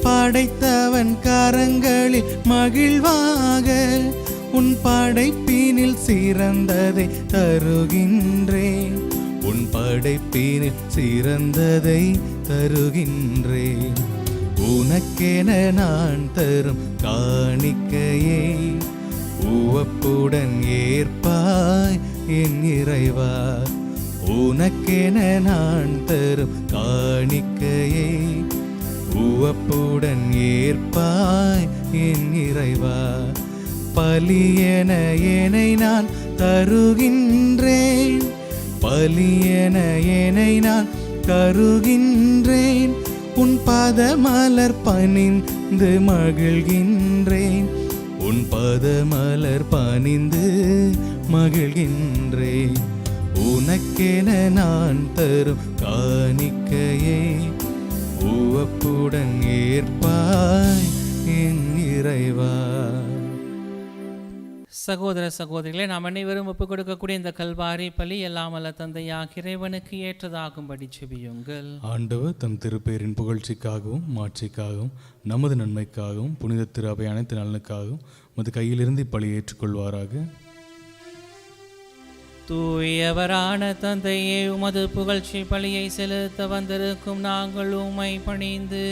படைத்தவன் கரங்களில் மகிழ்வாக. உன் படைப்பினில் சிறந்ததை தருகின்றேன், உன் படைப்பினில் சிறந்ததை தருகின்றேன். உனக்கென நான் தரும் காணிக்கையை உவப்புடன் ஏற்பாய் என் இறைவா. உனக்கென நான் தரும் காணிக்கையை உவப்புடன் ஏற்பாய் என் இறைவா. பலியென என்னை நான் தருகின்றேன், பலியென என்னை நான் தருகின்றேன். உன் பதமலர் பணிந்து மகிழ்கின்றேன், உன் பதமலர் பணிந்து மகிழ்கின்றேன். உனக்கென நான் தரும் காணிக்கையை உவப்புடன் ஏற்பாய் என் இறைவா. சகோதர சகோதரிகளே, நாம் அனைவரும் ஒப்புக் கொடுக்கக்கூடிய இந்த கல்வாரி பலி எல்லாம் வல்ல தந்தையாகிய இறைவனுக்கு ஏற்றதாகும்படி செபியுங்கள். ஆண்டவர் தம் திருப்பேரின் புகழ்ச்சிக்காகவும் மாட்சிக்காகவும் நமது நன்மைக்காகவும் புனித திரு அவை அனைத்து நலனுக்காகவும் உமது கையிலிருந்து இப்பலியை ஏற்றுக்கொள்வாராக. தூயவரான தந்தையே, உமது புகழ்ச்சி பலியை செலுத்த வந்திருக்கும் நாங்கள் உம்மை பணிந்து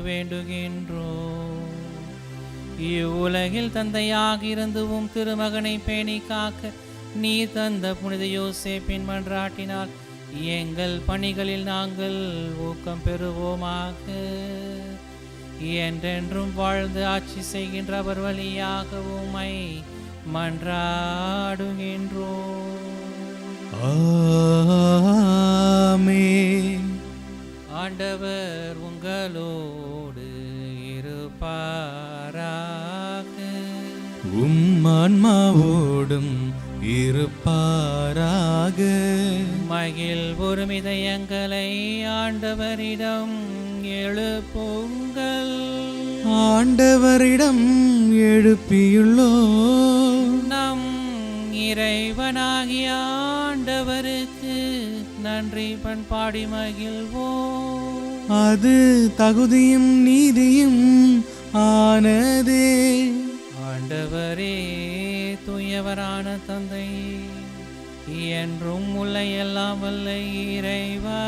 வேண்டுகின்றோம். இவ்வுலகில் தந்தையாக இருந்தும் திருமகனை பேணி காக்க நீ தந்த புனித யோசேப்பின் மன்றாட்டினால் எங்கள் பணிகளில் நாங்கள் ஊக்கம் பெறுவோமாக. என்றென்றும் வாழ்ந்து ஆட்சி செய்கின்ற அவர் வழியாக உம்மை மன்றாடுகின்றோம். ஆமென். ஆண்டவர் உங்களோடு இருப்பாராக. உம் ஆன்மாவோடும் இருப்பாராக. மகிழ்வுறும் இதயங்களை ஆண்டவரிடம் எழுப்புங்கள். ஆண்டவரிடம் எழுப்பியுள்ளோ நம் இறைவனாகிய ஆண்டவருக்கு நன்றி பண்பாடி மகிழ்வோம். அது தகுதியும் நீதியும் ஆனதே. ஆண்டவரே, தூயவரான தந்தை, என்றும் உள்ள எல்லாம் வல்ல இறைவா,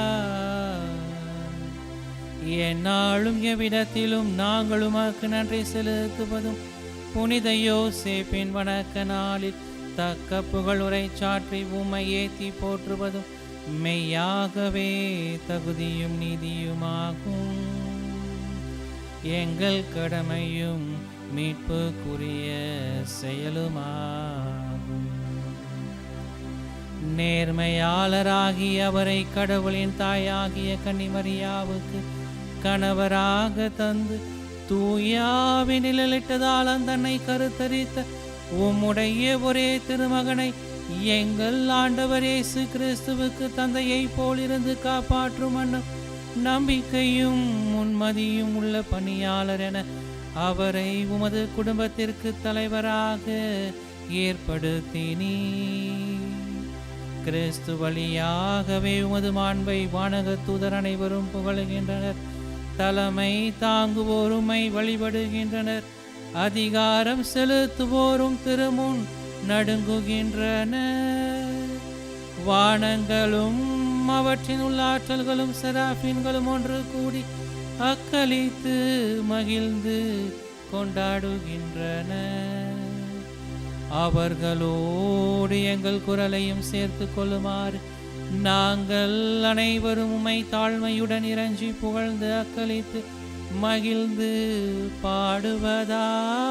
எந்நாளும் எவ்விடத்திலும் நாங்கள் உமக்கு நன்றி செலுத்துவதும் புனித யோசேப்பின் வணக்க நாளில் தக்க புகழுரை சாற்றி உம்மை ஏத்தி போற்றுவதும் மெய்யாகவே தகுதியும் நீதியுமாகும். எங்கள் கடமையும் மீட்புக்குரிய செயலுமாகும். நேர்மையாளராகிய அவரை கடவுளின் தாயாகிய கன்னிமரியாவுக்கு கணவராக தந்து தூயாவின் நிழலிட்டதால் தன்னை கருத்தரித்த உம்முடைய ஒரே திருமகனை எங்கள் ஆண்டவர் இயேசு கிறிஸ்துவுக்கு தந்தையை போலிருந்து காப்பாற்றும் வண்ணம் நம்பிக்கையும் உண்மதியும் உள்ள பணியாளர் என அவரை உமது குடும்பத்திற்கு தலைவராக ஏற்படுத்தினீர். கிறிஸ்து வழியாகவே உமது மாண்பை வானக தூதர் அனைவரும் புகழுகின்றனர். தலைமை தாங்குவோருமை வழிபடுகின்றனர். அதிகாரம் செலுத்துவோரும் திருமுன் நடுங்குகின்றனர். வானங்களும் அவற்றின் உள்ளாற்றல்களும் செராஃபின்களும் ஒன்று கூடி அக்களித்து மகிழ்ந்து கொண்டாடுகின்றன. அவர்களோடு எங்கள் குரலையும் சேர்த்து கொள்ளுமாறு நாங்கள் அனைவரும் உம்மை தாழ்மையுடன் இறைஞ்சி புகழ்ந்து அக்களித்து மகிழ்ந்து பாடுவதாவது: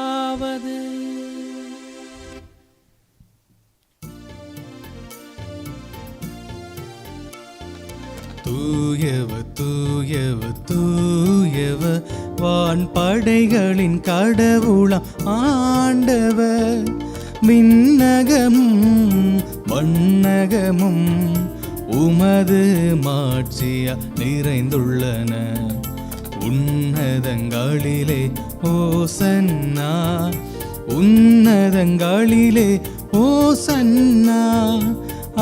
தூயவர் தூயவர் தூயவர் வான் படைகளின் கடவுளாம் ஆண்டவர். விண்ணகமும் வண்ணகமும் உமது மாட்சியா நிறைந்துள்ளன. உன்னதங்களிலே ஓசன்னா, உன்னதங்களிலே ஓசன்னா.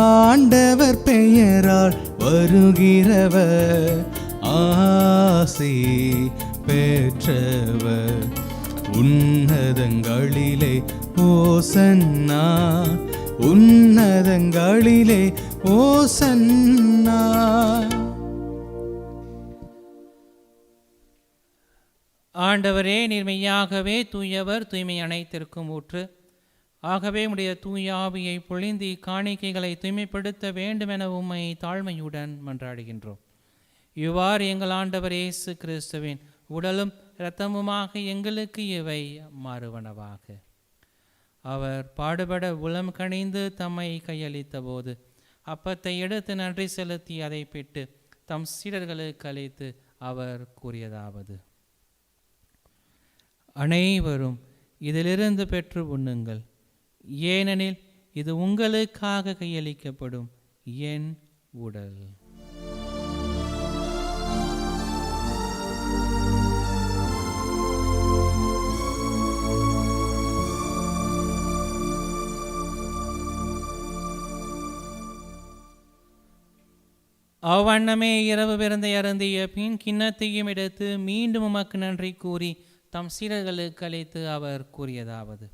ஆண்டவர் பெயரால் வருகிறவர் ஆசி பெற்றவர். உன்னதங்களிலே ஓசன்னா, உன்னதங்களிலே ஓசன்னா. ஆண்டவரே, நீர் மெய்யாகவே தூயவர், தூய்மை அனைத்திற்கும் ஊற்று. ஆகவே உடைய தூய ஆவியை பொழிந்து காணிக்கைகளை தூய்மைப்படுத்த வேண்டுமென உம்மை தாழ்மையுடன் மன்றாடுகின்றோம். இவ்வாறு எங்கள் ஆண்டவர் இயேசு கிறிஸ்துவின் உடலும் இரத்தமுமாக எங்களுக்கு இவை மாறுவனவாக. அவர் பாடுபட உளம் கனிந்து தம்மை கையளித்த போது அப்பத்தை எடுத்து நன்றி செலுத்தி அதை பிட்டு தம் சீடர்களுக்கு அளித்து அவர் கூறியதாவது: அனைவரும் இதிலிருந்து பெற்று உண்ணுங்கள், ஏனெனில் இது உங்களுக்காக கையளிக்கப்படும் என் உடல். அவ்வண்ணமே இரவு விருந்தை அருந்திய பின் கிண்ணத்தையும் எடுத்து மீண்டும் உமக்கு நன்றி கூறி தம் சீடர்களுக்கு அளித்து அவர் கூறியதாவது: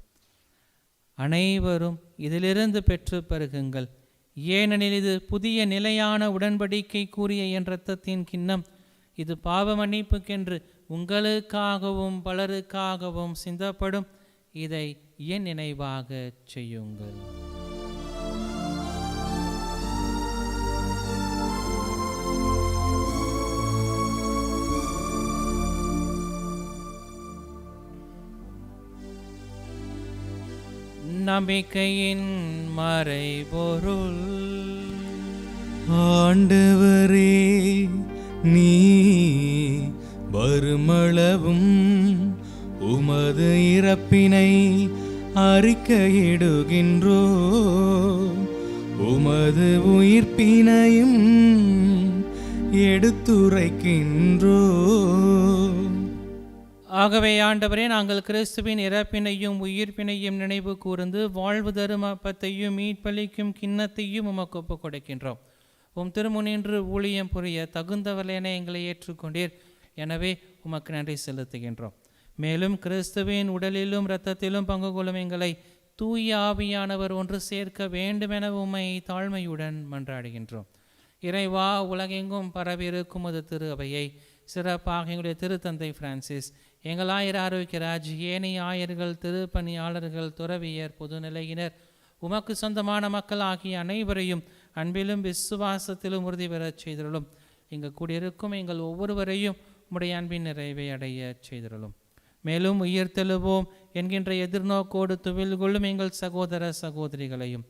அனைவரும் இதிலிருந்து பெற்று பருகுங்கள், ஏனெனில் இது புதிய நிலையான உடன்படிக்கை கூறிய என் இரத்தத்தின் கிண்ணம். இது பாவ மன்னிப்புக்கென்று உங்களுக்காகவும் பலருக்காகவும் சிந்தப்படும். இதை என் நினைவாக செய்யுங்கள். நம்பிக்கையின் மறைபொருள். ஆண்டவரே, நீ வருமளவும் உமது இறப்பினை அறிக்கையிடுகின்றோ, உமது உயிர்ப்பினையும் எடுத்துரைக்கின்றோ. ஆகவே ஆண்டவரே, நாங்கள் கிறிஸ்துவின் இறப்பினையும் உயிர்ப்பினையும் நினைவு கூர்ந்து வாழ்வு தரும் அப்பத்தையும் மீட்பளிக்கும் கிண்ணத்தையும் உமக்கு ஒப்புக் கொடுக்கின்றோம். உம் திருமுனின்று ஊழியம் புரிய தகுந்தவர்களென எங்களை ஏற்றுக்கொண்டீர். எனவே உமக்கு நன்றி செலுத்துகின்றோம். மேலும் கிறிஸ்துவின் உடலிலும் இரத்தத்திலும் பங்கு கொள்ளும் எங்களை தூய ஆவியானவர் ஒன்று சேர்க்க வேண்டுமென உம்மை தாழ்மையுடன் மன்றாடுகின்றோம். இறைவா, உலகெங்கும் பரவியிருக்கும் அது திரு அவையை, சிறப்பாக எங்களுடைய திருத்தந்தை பிரான்சிஸ், எங்கள் ஆயர் ஆரோக்கியராஜ், ஏனைய ஆயர்கள், திருப்பணியாளர்கள், துறவியர், பொதுநிலையினர், உமக்கு சொந்தமான மக்கள் ஆகிய அனைவரையும் அன்பிலும் விசுவாசத்திலும் உறுதி பெறச் செய்திருளும். இங்கு கூடியிருக்கும் எங்கள் ஒவ்வொருவரையும் உம்முடைய அன்பின் நிறைவை அடைய செய்திருளும். மேலும் உயிர்த்தெழுவோம் என்கின்ற எதிர்நோக்கோடு துவில் கொள்ளும் எங்கள் சகோதர சகோதரிகளையும்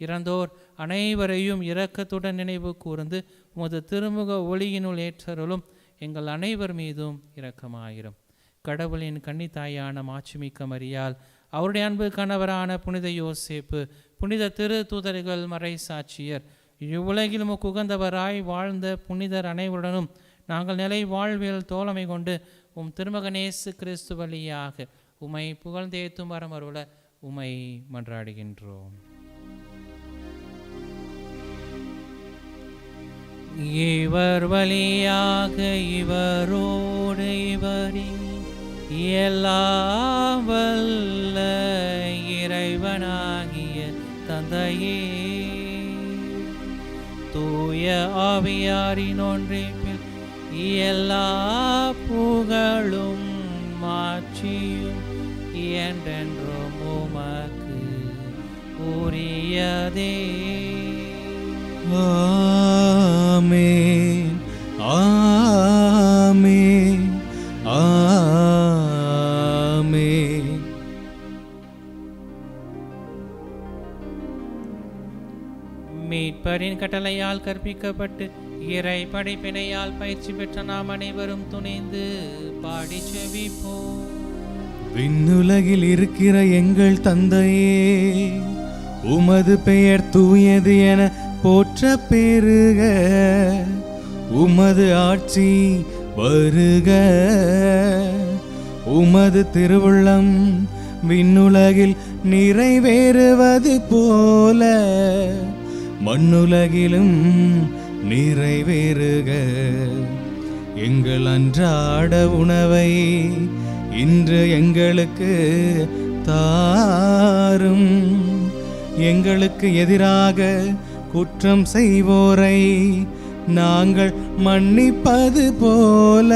இறந்தோர் அனைவரையும் இரக்கத்துடன் நினைவு கூர்ந்து உமது திருமுக ஒளியினுள் ஏற்றருளும். எங்கள் அனைவர் மீதும் இரக்கமாயிரும். கடவுளின் கன்னித்தாயான மாட்சிமிக்க மரியாள், அவருடைய அன்பு கணவரான புனித யோசேப்பு, புனித திரு தூதர்கள், மறை சாட்சியர், இவ்வுலகில் உமக்கு உகந்தவராய் வாழ்ந்த புனிதர் அனைவருடனும் நாங்கள் நிலை வாழ்வில் தோழமை கொண்டு உம் திருமகனேசு கிறிஸ்து வழியாக உம்மை புகழ்ந்தேத்தும் வரமருள உம்மை மன்றாடுகின்றோம். இவர் வழியாக இவரோடு இவரில் எல்லாம் வல்ல இறைவனாகிய தந்தையே, தூய ஆவியாரின் ஒன்றிப்பில் எல்லா புகழும் மாட்சியும் என்றென்றும் உமக்கு உரியதே. ஆமென், ஆமென், ஆமென். மீட்பரின் கட்டளையால் கற்பிக்கப்பட்டு இறை படைப்பினையால் பயிற்சி பெற்ற நாம் அனைவரும் துணிந்து பாடி செவிப்போம். விண்ணுலகில் இருக்கிற எங்கள் தந்தையே, உமது பெயர் தூயது என போற்ற பெருக, உமது ஆட்சி வருக, உமது திருவுள்ளம் விண்ணுலகில் நிறைவேறுவது போல மண்ணுலகிலும் நிறைவேறுக. எங்கள் அன்றாட உணவை இன்று எங்களுக்கு தாரும். எங்களுக்கு எதிராக குற்றம் செய்வோரை நாங்கள் மன்னிப்பது போல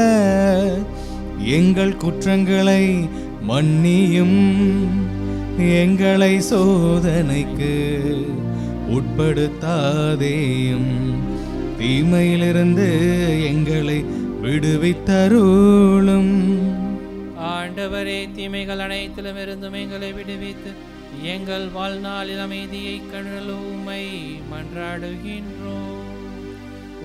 எங்கள் குற்றங்களை மன்னியும். எங்களை சோதனைக்கு உட்படுத்தாதேயும், தீமையிலிருந்து எங்களை விடுவித்தருளும். ஆண்டவரே, தீமைகள் அனைத்திலும் இருந்தும் எங்களை விடுவித்து எங்கள் வாழ்நாளில் அமைதியை கருளுமை மன்றாடுகின்றோம்.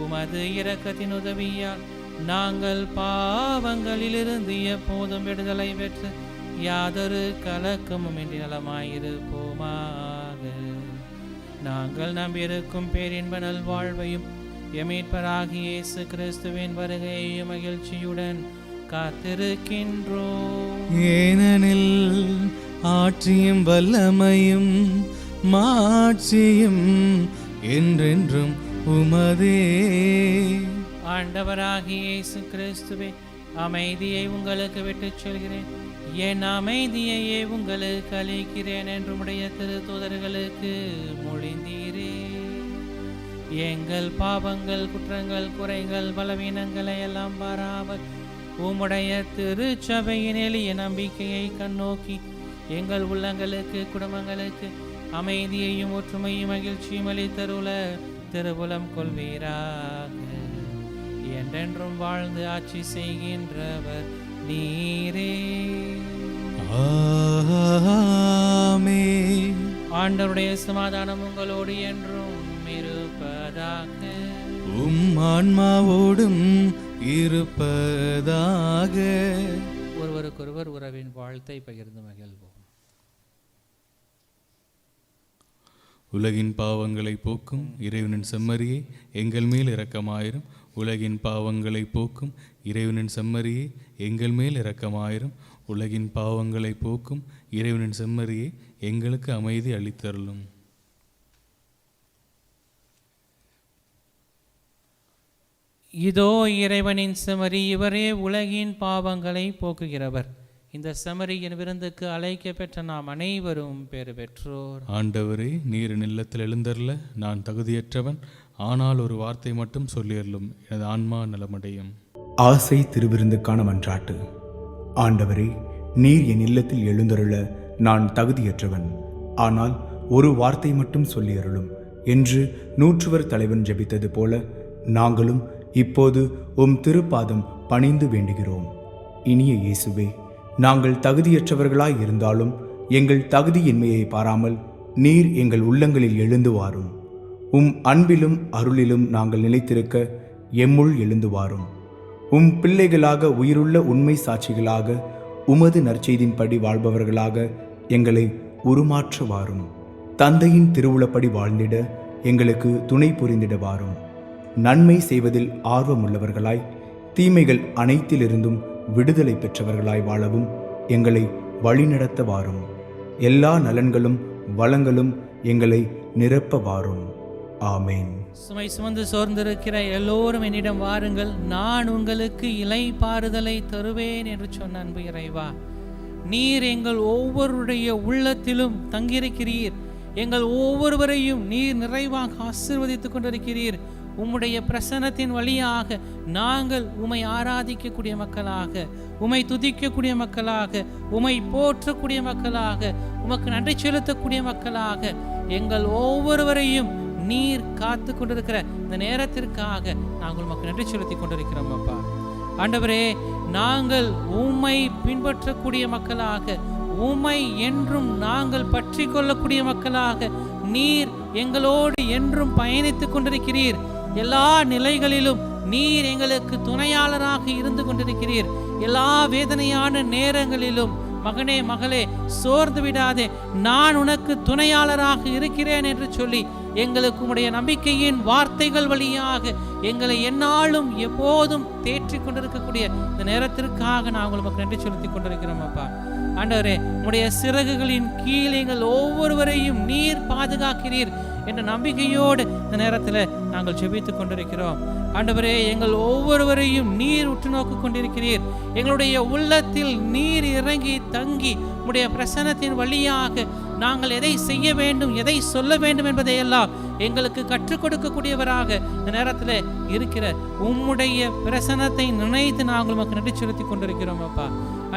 உமது இரக்கத்தின் உதவியால் நாங்கள் பாவங்களிலிருந்து எப்போதும் விடுதலை பெற்று யாதொரு கலக்கமும் இன்றி நலமாயிருப்போமாக. நாங்கள் நம்பியிருக்கும் பேரின்ப நல்வாழ்வையும் எமீட்பராகிய இயேசு கிறிஸ்துவின் வருகையை மகிழ்ச்சியுடன் காத்திருக்கின்றோம். ஏனெனில் ஆட்சியும் வல்லமையும் மாட்சியும் என்றென்றும் உமதே. ஆண்டவராகிய இயேசு கிறிஸ்துவே, அமைதியை உங்களுக்கு விட்டுச் செல்கிறேன், என் அமைதியையே உங்களுக்கு அளிக்கிறேன் என்று உடைய திருத்தூதர்களுக்கு மொழிந்தீரே. எங்கள் பாவங்கள், குற்றங்கள், குறைகள், பலவீனங்களை எல்லாம் பாராமல் உம்முடைய திருச்சபையின் எளிய நம்பிக்கையை கண்ணோக்கி எங்கள் உள்ளங்களுக்கு, குடும்பங்களுக்கு அமைதியையும் ஒற்றுமையும் மகிழ்ச்சியும் அளித்தருள திருவுளம் கொள்வீராக. என்றென்றும் வாழ்ந்து ஆட்சி செய்கின்றவர் நீரே. ஆமென். ஆண்டவருடைய சமாதானம் உங்களோடு என்றும் இருப்பதாக. உம் ஆன்மாவோடும் இருப்பதாக. ஒருவருக்கொருவர் உறவின் வாழ்த்தை பகிர்ந்து மகிழ்வோம். உலகின் பாவங்களை போக்கும் இறைவனின் செம்மறியே, எங்கள் மேல் இரக்கமாயிரும். உலகின் பாவங்களை போக்கும் இறைவனின் செம்மறியே, எங்கள் மேல் இரக்கமாயிரும். உலகின் பாவங்களை போக்கும் இறைவனின் செம்மறியே, எங்களுக்கு அமைதி அளித்தருளும். இதோ இறைவனின் செம்மறி, இவரே உலகின் பாவங்களை போக்குகிறவர். இந்த செம்மறியின் விருந்துக்கு அழைக்க பெற்ற நாம் அனைவரும் பேறு பெற்றோர். ஆண்டவரே, நீர் இல்லத்தில் எழுந்தருள நான் தகுதியற்றவன், ஆனால் ஒரு வார்த்தை மட்டும் சொல்லியருளும், எனது ஆன்மா நலமடையும். ஆசை திருவிருந்துக்கான மன்றாட்டு. ஆண்டவரே, நீர் என் இல்லத்தில் எழுந்தருள நான் தகுதியற்றவன், ஆனால் ஒரு வார்த்தை மட்டும் சொல்லியருளும் என்று நூற்றுவர் தலைவன் ஜெபித்தது போல நாங்களும் இப்போது உம் திருப்பாதம் பணிந்து வேண்டுகிறோம். இனிய இயேசுவே, நாங்கள் தகுதியற்றவர்களாய் இருந்தாலும் எங்கள் தகுதியின்மையை பாராமல் நீர் எங்கள் உள்ளங்களில் எழுந்து வாரும். உம் அன்பிலும் அருளிலும் நாங்கள் நிலைத்திருக்க எம்முள் எழுந்து வாரும். உம் பிள்ளைகளாக, உயிருள்ள உண்மை சாட்சிகளாக, உமது நற்செய்தின்படி வாழ்பவர்களாக எங்களை உருமாற்ற வாரும். தந்தையின் திருவுளப்படி வாழ்ந்திட எங்களுக்கு துணை புரிந்திட வாரும். நன்மை செய்வதில் ஆர்வமுள்ளவர்களாய், தீமைகள் அனைத்திலிருந்தும் விடுதலை பெற்றவர்களாய் வாழவும் எங்களை வழிநடத்த வாரும். எல்லா நலன்களும் வளங்களும் எங்களை நிரப்ப வாரும். ஆமேன். சுமை சுமந்து சோர்ந்திருக்கிற எல்லோரும் என்னிடம் வாருங்கள், நான் உங்களுக்கு இளைப்பாறுதலை தருவேன் என்று சொன்ன அன்பு இறைவா, நீர் எங்கள் ஒவ்வொருடைய உள்ளத்திலும் தங்கியிருக்கிறீர். எங்கள் ஒவ்வொருவரையும் நீர் நிறைவாக ஆசீர்வதித்துக் கொண்டிருக்கிறீர். உம்முடைய பிரசன்னத்தின் வழியாக நாங்கள் உம்மை ஆராதிக்கக்கூடிய மக்களாக, உம்மை துதிக்கக்கூடிய மக்களாக, உம்மை போற்றக்கூடிய மக்களாக, உமக்கு நன்றி செலுத்தக்கூடிய மக்களாக எங்கள் ஒவ்வொருவரையும் நீர் காத்து கொண்டிருக்கிற இந்த நேரத்திற்காக நாங்கள் உமக்கு நன்றி செலுத்தி கொண்டிருக்கிறோம் அப்பா. ஆண்டவரே, நாங்கள் உம்மை பின்பற்றக்கூடிய மக்களாக, உம்மை என்றும் நாங்கள் பற்றி கொள்ளக்கூடிய மக்களாக நீர் எங்களோடு என்றும் பயணித்துக் கொண்டிருக்கிறீர். எல்லா நிலைகளிலும் நீர் எங்களுக்கு துணையாளராக இருந்து கொண்டிருக்கிறீர். எல்லா வேதனையான நேரங்களிலும் மகனே மகளே சோர்ந்து விடாதே, நான் உனக்கு துணையாளராக இருக்கிறேன் என்று சொல்லி எங்களுக்கு உம்முடைய நம்பிக்கையின் வார்த்தைகள் வழியாக எங்களை எந்நாளும் எப்போதும் தேற்றிக் கொண்டிருக்கக்கூடிய இந்த நேரத்திற்காக நாங்கள் உமக்கு நன்றி செலுத்தி கொண்டிருக்கிறோம் அப்பா. ஆண்டவரே, உம்முடைய சிறகுகளின் கீழ் எங்கள் ஒவ்வொருவரையும் நீர் பாதுகாக்கிறீர் என்ற நம்பிக்கையோடு இந்த நேரத்தில் நாங்கள் ஜெபித்துக் கொண்டிருக்கிறோம். ஆண்டவரே, எங்கள் ஒவ்வொருவரையும் நீர் உற்று நோக்கி கொண்டிருக்கிறீர். எங்களுடைய உள்ளத்தில் நீர் இறங்கி தங்கி உம்முடைய பிரசன்னத்தின் வழியாக நாங்கள் எதை செய்ய வேண்டும், எதை சொல்ல வேண்டும் என்பதையெல்லாம் எங்களுக்கு கற்றுக் கொடுக்கக்கூடியவராக இந்த நேரத்தில் இருக்கிற உம்முடைய பிரசன்னத்தை நினைத்து நாங்கள் உமக்கு நன்றி செலுத்தி கொண்டிருக்கிறோம் அப்பா.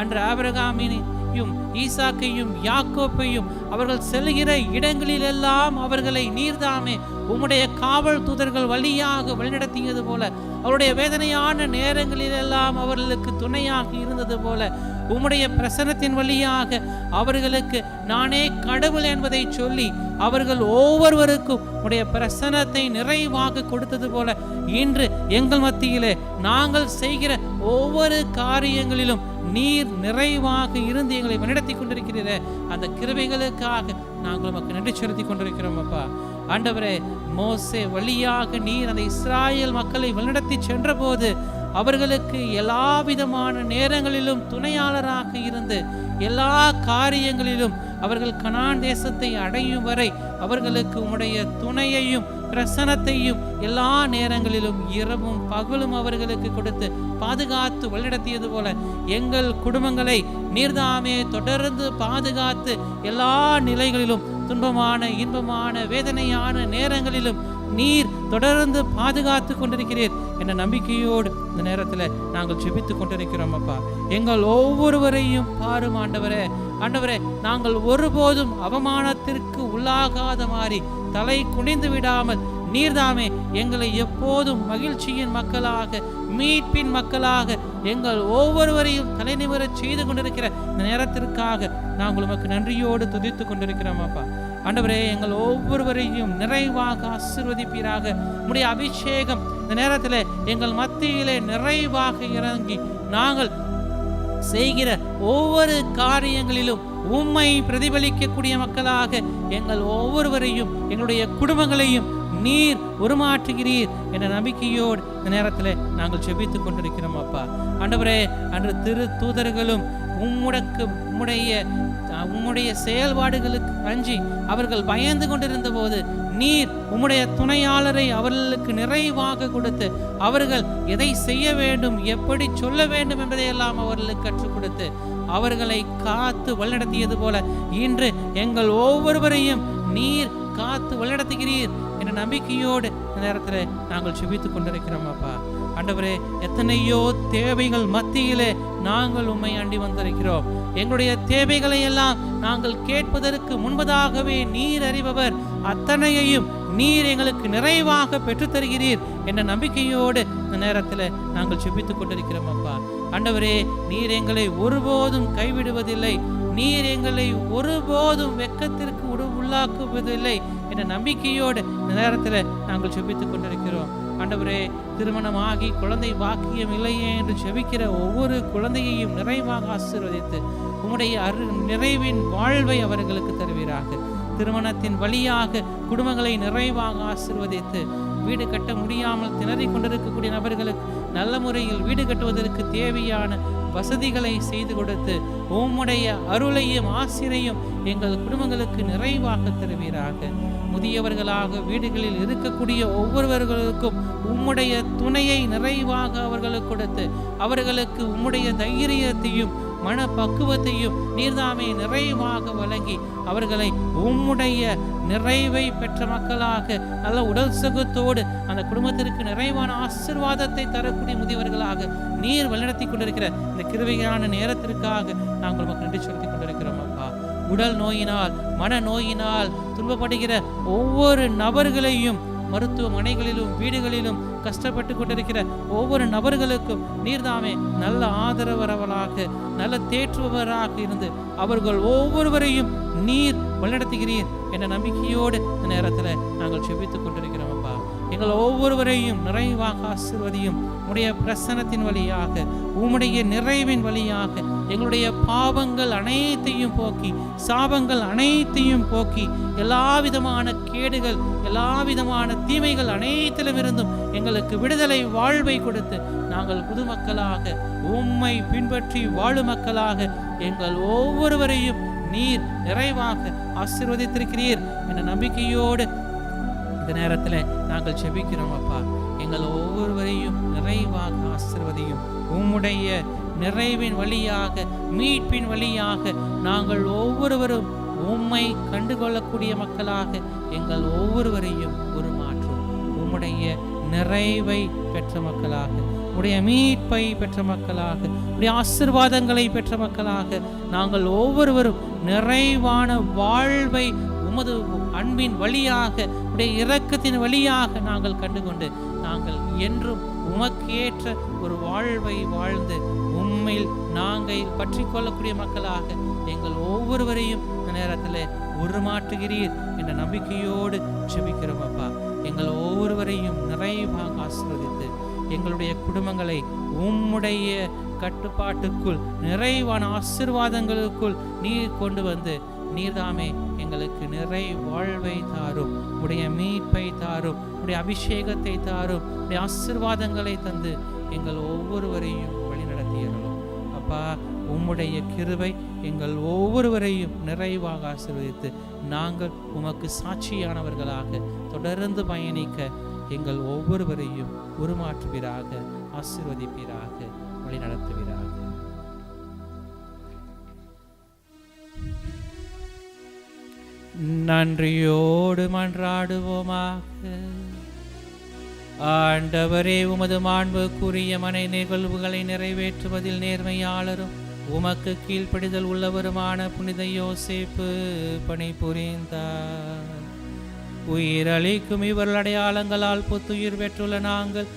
அன்று ஆபிரகாமினையும் ஈசாக்கையும் யாக்கோப்பையும் அவர்கள் செல்கிற இடங்களிலெல்லாம் அவர்களை நீர்தாமே உம்முடைய காவல் தூதர்கள் வழியாக வழிநடத்தியது போல, அவருடைய வேதனையான நேரங்களிலெல்லாம் அவர்களுக்கு துணையாக இருந்தது போல, உம்முடைய பிரசன்னத்தின் வழியாக அவர்களுக்கு நானே கடவுள் என்பதை சொல்லி அவர்கள் ஒவ்வொருவருக்கும் உடைய பிரசன்னத்தை நிறைவாக கொடுத்தது போல, இன்று எங்கள் மத்தியிலே நாங்கள் செய்கிற ஒவ்வொரு காரியங்களிலும் நீர் நிறைவாக இருந்து எங்களை வழிநடத்தி கொண்டிருக்கிறீர. அந்த கிருபைகளுக்காக நாங்கள் உமக்கு நன்றி செலுத்தி கொண்டிருக்கிறோம் அப்பா. ஆண்டவரே, மோசே வழியாக நீர் அந்த இஸ்ராயேல் மக்களை வழிநடத்தி சென்ற போது அவர்களுக்கு எல்லா விதமான நேரங்களிலும் துணையாளராக இருந்து எல்லா காரியங்களிலும் அவர்கள் கனான் தேசத்தை அடையும் வரை அவர்களுக்கு உம்முடைய துணையையும் பிரசன்னத்தையும் எல்லா நேரங்களிலும் இரவும் பகலும் அவர்களுக்கு கொடுத்து பாதுகாத்து வழிநடத்தியது போல எங்கள் குடும்பங்களை நீர்தாமே தொடர்ந்து பாதுகாத்து எல்லா நிலைகளிலும் துன்பமான இன்பமான வேதனையான நேரங்களிலும் நீர் தொடர்ந்து பாதுகாத்து கொண்டிருக்கிறீர் என்ற நம்பிக்கையோடு இந்த நேரத்தில் நாங்கள் ஜெபித்துக் கொண்டிருக்கிறோம் அப்பா. எங்கள் ஒவ்வொருவரையும் பாரும் ஆண்டவரே. ஆண்டவரே, நாங்கள் ஒருபோதும் அவமானத்திற்கு உள்ளாகாத மாதிரி தலை குனிந்து விடாமல் நீர்தாமே எங்களை எப்போதும் மகிழ்ச்சியின் மக்களாக, மீட்பின் மக்களாக எங்கள் ஒவ்வொருவரையும் தலைநிமிரச் செய்து கொண்டிருக்கிற இந்த நேரத்திற்காக நாங்கள் உமக்கு நன்றியோடு துதித்துக் கொண்டிருக்கிறோம் அப்பா. ஆண்டவரே, எங்கள் ஒவ்வொருவரையும் நிறைவாக ஆசீர்வதிப்பீராக. உம்முடைய அபிஷேகம் இந்த நேரத்தில் எங்கள் மத்தியிலே நிறைவாக இறங்கி நாங்கள் செய்கிற ஒவ்வொரு காரியங்களிலும் உம்மை பிரதிபலிக்கக்கூடிய மக்களாக எங்கள் ஒவ்வொருவரையும் எங்களுடைய குடும்பங்களையும் நீர் உருமாற்றுகிறீர் என்ற நம்பிக்கையோடு இந்த நேரத்தில் நாங்கள் ஜெபித்துக் கொண்டிருக்கிறோம் அப்பா. ஆண்டவரே, அன்று திரு தூதர்களும் உம்முடைய செயல்பாடுகளுக்கு அஞ்சி அவர்கள் பயந்து கொண்டிருந்த போது நீர் உம்முடைய துணையாளரை அவர்களுக்கு நிறைவாக கொடுத்து அவர்கள் எதை செய்ய வேண்டும், எப்படி சொல்ல வேண்டும் என்பதையெல்லாம் அவர்களுக்கு கற்றுக் கொடுத்து அவர்களை காத்து வழிநடத்தியது போல இன்று எங்கள் ஒவ்வொருவரையும் நீர் காத்து வழிநடத்துகிறீர் என்ற நம்பிக்கையோடு இந்த நேரத்தில் நாங்கள் ஜெபித்துக் கொண்டிருக்கிறோம் அப்பா. ஆண்டவரே, எத்தனையோ தேவைகள் மத்தியிலே நாங்கள் உம்மை அண்டி வந்திருக்கிறோம். எங்களுடைய தேவைகளை எல்லாம் நாங்கள் கேட்பதற்கு முன்பதாகவே நீர் அறிபவர். அத்தனையையும் நீர் எங்களுக்கு நிறைவாக பெற்றுத் தருகிறீர் என்ற நம்பிக்கையோடு இந்த நேரத்தில் நாங்கள் ஜெபித்துக் கொண்டிருக்கிறோம் அப்பா. ஆண்டவரே, நீர் எங்களை ஒருபோதும் கைவிடுவதில்லை, நீர் எங்களை ஒருபோதும் வெட்கத்திற்கு உள்ளாக்குவதில்லை என்ற நம்பிக்கையோடு இந்த நேரத்தில் நாங்கள் ஜெபித்துக் கொண்டிருக்கிறோம். ஆண்டவரே, திருமணமாகி குழந்தை பாக்கியம் இல்லையே என்று ஜெபிக்கிற ஒவ்வொரு குழந்தையையும் நிறைவாக ஆசீர்வதித்து உம்முடைய நிறைவின் வாழ்வை அவர்களுக்கு தருவீராக. திருமணத்தின் வழியாக குடும்பங்களை நிறைவாக ஆசீர்வதித்து வீடு கட்ட முடியாமல் திணறிக் கொண்டிருக்கக்கூடிய நபர்களுக்கு நல்ல முறையில் வீடு கட்டுவதற்கு தேவையான வசதிகளை செய்து கொடுத்து உம்முடைய அருளையும் ஆசிரையும் எங்கள் குடும்பங்களுக்கு நிறைவாக தருவீராக. முதியவர்களாக வீடுகளில் இருக்கக்கூடிய ஒவ்வொருவர்களுக்கும் உம்முடைய துணையை நிறைவாக அவர்களுக்கு கொடுத்து அவர்களுக்கு உம்முடைய தைரியத்தையும் மனப்பக்குவத்தையும் நீர்தாமே நிறைவாக வழங்கி அவர்களை உம்முடைய நிறைவை பெற்ற மக்களாக நல்ல உடல் சுகத்தோடு அந்த குடும்பத்திற்கு நிறைவான ஆசீர்வாதத்தை தரக்கூடிய முதியவர்களாக நீர் வழிநடத்தி கொண்டிருக்கிற இந்த கிருபையான நேரத்திற்காக நாங்கள் உமக்கு நன்றி செலுத்திக் கொண்டிருக்கிறோம் அப்பா. உடல் நோயினால் மன நோயினால் துன்பப்படுகிற ஒவ்வொரு நபர்களையும் மருத்துவமனைகளிலும் வீடுகளிலும் கஷ்டப்பட்டு கொண்டிருக்கிற ஒவ்வொரு நபர்களுக்கும் நீர்தாமே நல்ல ஆதரவரவராக நல்ல தேற்றுபவராக இருந்து அவர்கள் ஒவ்வொருவரையும் நீர் வழிநடத்துகிறீர் என்ற நம்பிக்கையோடு இந்த நேரத்தில் நாங்கள் செபித்துக் கொண்டிருக்கிறோம் அப்பா. எங்கள் ஒவ்வொருவரையும் நிறைவாக ஆசீர்வதியும். உம்முடைய பிரசன்னத்தின் வழியாக உம்முடைய நிறைவின் வழியாக எங்களுடைய பாவங்கள் அனைத்தையும் போக்கி சாபங்கள் அனைத்தையும் போக்கி எல்லா விதமான கேடுகள் எல்லா விதமான தீமைகள் அனைத்திலும் இருந்தும் எங்களுக்கு விடுதலை வாழ்வை கொடுத்து நாங்கள் புது மக்களாக உம்மை பின்பற்றி வாழும் மக்களாக எங்கள் ஒவ்வொருவரையும் நீர் நிறைவாக ஆசீர்வதித்திருக்கிறீர் என்ற நம்பிக்கையோடு இந்த நேரத்தில் நாங்கள் செபிக்கிறோம் அப்பா. எங்கள் ஒவ்வொருவரையும் நிறைவாக ஆசீர்வதியும். உம்முடைய நிறைவின் வழியாக மீட்பின் வழியாக நாங்கள் ஒவ்வொருவரும் உம்மை கண்டுகொள்ளக்கூடிய மக்களாக எங்கள் ஒவ்வொருவரையும் உருமாற்றும். உம்முடைய நிறைவை பெற்ற மக்களாக உடைய மீட்பை பெற்ற மக்களாக உடைய ஆசீர்வாதங்களை பெற்ற மக்களாக நாங்கள் ஒவ்வொருவரும் நிறைவான வாழ்வை உமது அன்பின் வழியாக உடைய இரக்கத்தின் வழியாக நாங்கள் கண்டுகொண்டு நாங்கள் என்றும் உமக்கேற்ற ஒரு வாழ்வை வாழ்ந்து உம்மில் நாங்கள் பற்றி கொள்ளக்கூடிய மக்களாக எங்கள் ஒவ்வொருவரையும் இந்த நேரத்தில் உருமாற்றுகிறீர் என்ற நம்பிக்கையோடு செபிக்கிறோம் அப்பா. எங்கள் ஒவ்வொருவரையும் நிறைவாக ஆசீர்வதித்து எங்களுடைய குடும்பங்களை உம்முடைய கட்டுப்பாட்டுக்குள் நிறைவான ஆசீர்வாதங்களுக்குள் நீர் கொண்டு வந்து நீர்தாமே எங்களுக்கு நிறை வாழ்வை தாரும். உடைய மீட்பை தாரும். உடைய அபிஷேகத்தை தாரும். உடைய ஆசீர்வாதங்களை தந்து எங்கள் ஒவ்வொருவரையும் வழிநடத்தியறோம் அப்பா. உம்முடைய கிருபை எங்கள் ஒவ்வொருவரையும் நிறைவாக ஆசீர்வதித்து நாங்கள் உமக்கு சாட்சியானவர்களாக தொடர்ந்து பயணிக்க எங்கள் ஒவ்வொருவரையும் உருமாற்றுவீராக, ஆசீர்வதிப்பீராக, வழி நடத்துவீராக. நன்றியோடு மன்றாடுவோமாக. ஆண்டவரே, உமது மாண்புக்குரிய மனை நிகழ்வுகளை நிறைவேற்றுவதில் நேர்மையாளரும் உமக்கு கீழ்ப்படிதல் உள்ளவருமான புனித யோசேப்பு பணிபுரிந்தார். உயிரளிக்கும் இவர்கள் அடையாளங்களால் புத்துயிர் பெற்றுள்ள நாங்கள்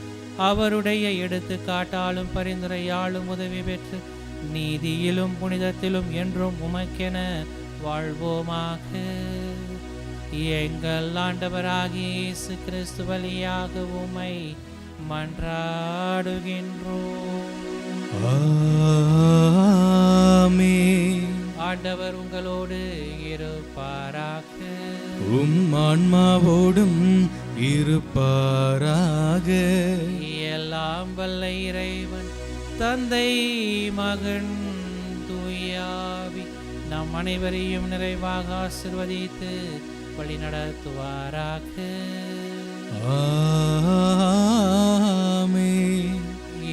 அவருடைய எடுத்துக்காட்டாலும் பரிந்துரையாலும் உதவி பெற்று நீதியிலும் புனிதத்திலும் என்றும் உமக்கென வாழ்வோமாக. எங்கள் ஆண்டவராகிய இயேசு கிறிஸ்து வழியாக உம்மை மன்றாடுகின்றோம். ஆமென். ஆண்டவர் உங்களோடு இருப்பாராக. உம் ஆன்மாவோடும் இருப்பாராக. எல்லாம் வல்ல இறைவன் தந்தை மகன் தூயாவி நம் அனைவரையும் நிறைவாக ஆசீர்வதித்து வழி நடத்துவாராக. ஆமென்.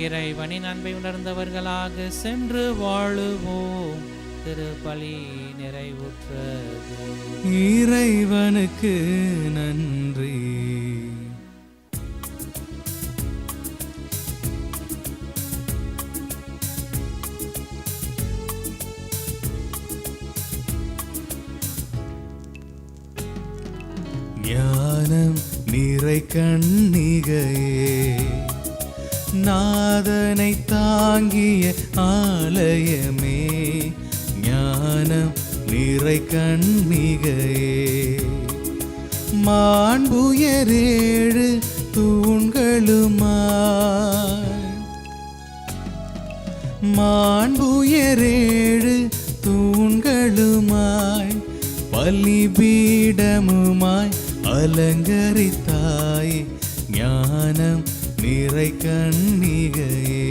இறைவனின் அன்பை உணர்ந்தவர்களாக சென்று வாழுவோம். திருப்பலி நிறைவுற்றது. இறைவனுக்கு நன்றி. ஞானம் நிறை கன்னிகையே, நாதனை தாங்கிய ஆலயமே, ஞானம் நிறை கன்னிகையே, மாண்புயரேழு தூண்களுமாய், மாண்புயரேழு தூண்களுமாய், பலிபீடமுமாய் அலங்கரித்தாய், ஞானம் நிறை கன்னிகையே.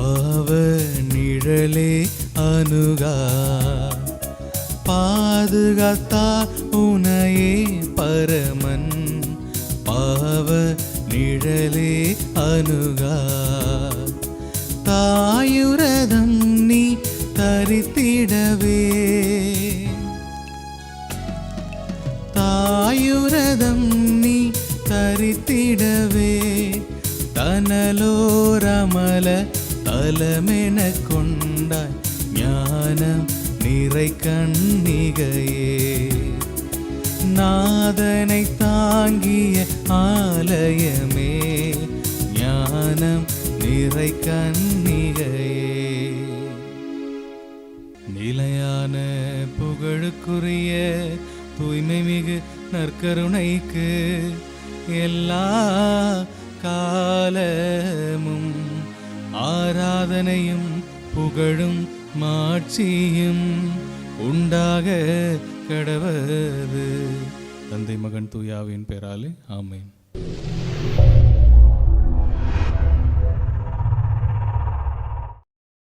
பாவ நிழலே அணுகா. பாதுகாத்தா உனையே பரமன், பாவ நிழலே அணுகா. தாயுரதம் நீ தரித்திடவே, தாயுரதம் நீ தரித்திடவே. தனலோரமல தலமென கொண்டாய் ஞானம் நிறை கன்னிகையே. நாதனை தாங்கிய ஆலயமே, ஞானம் நிறை கன்னிகையே. நிலையான புகழுக்குரிய தூய்மை மிகு நற்கருணைக்கு எல்லா காலமும் ஆராதனையும் புகழும் மாட்சியும் உண்டாக கடவது. தந்தை மகன் தூயாவின் பெயராலே ஆமென்.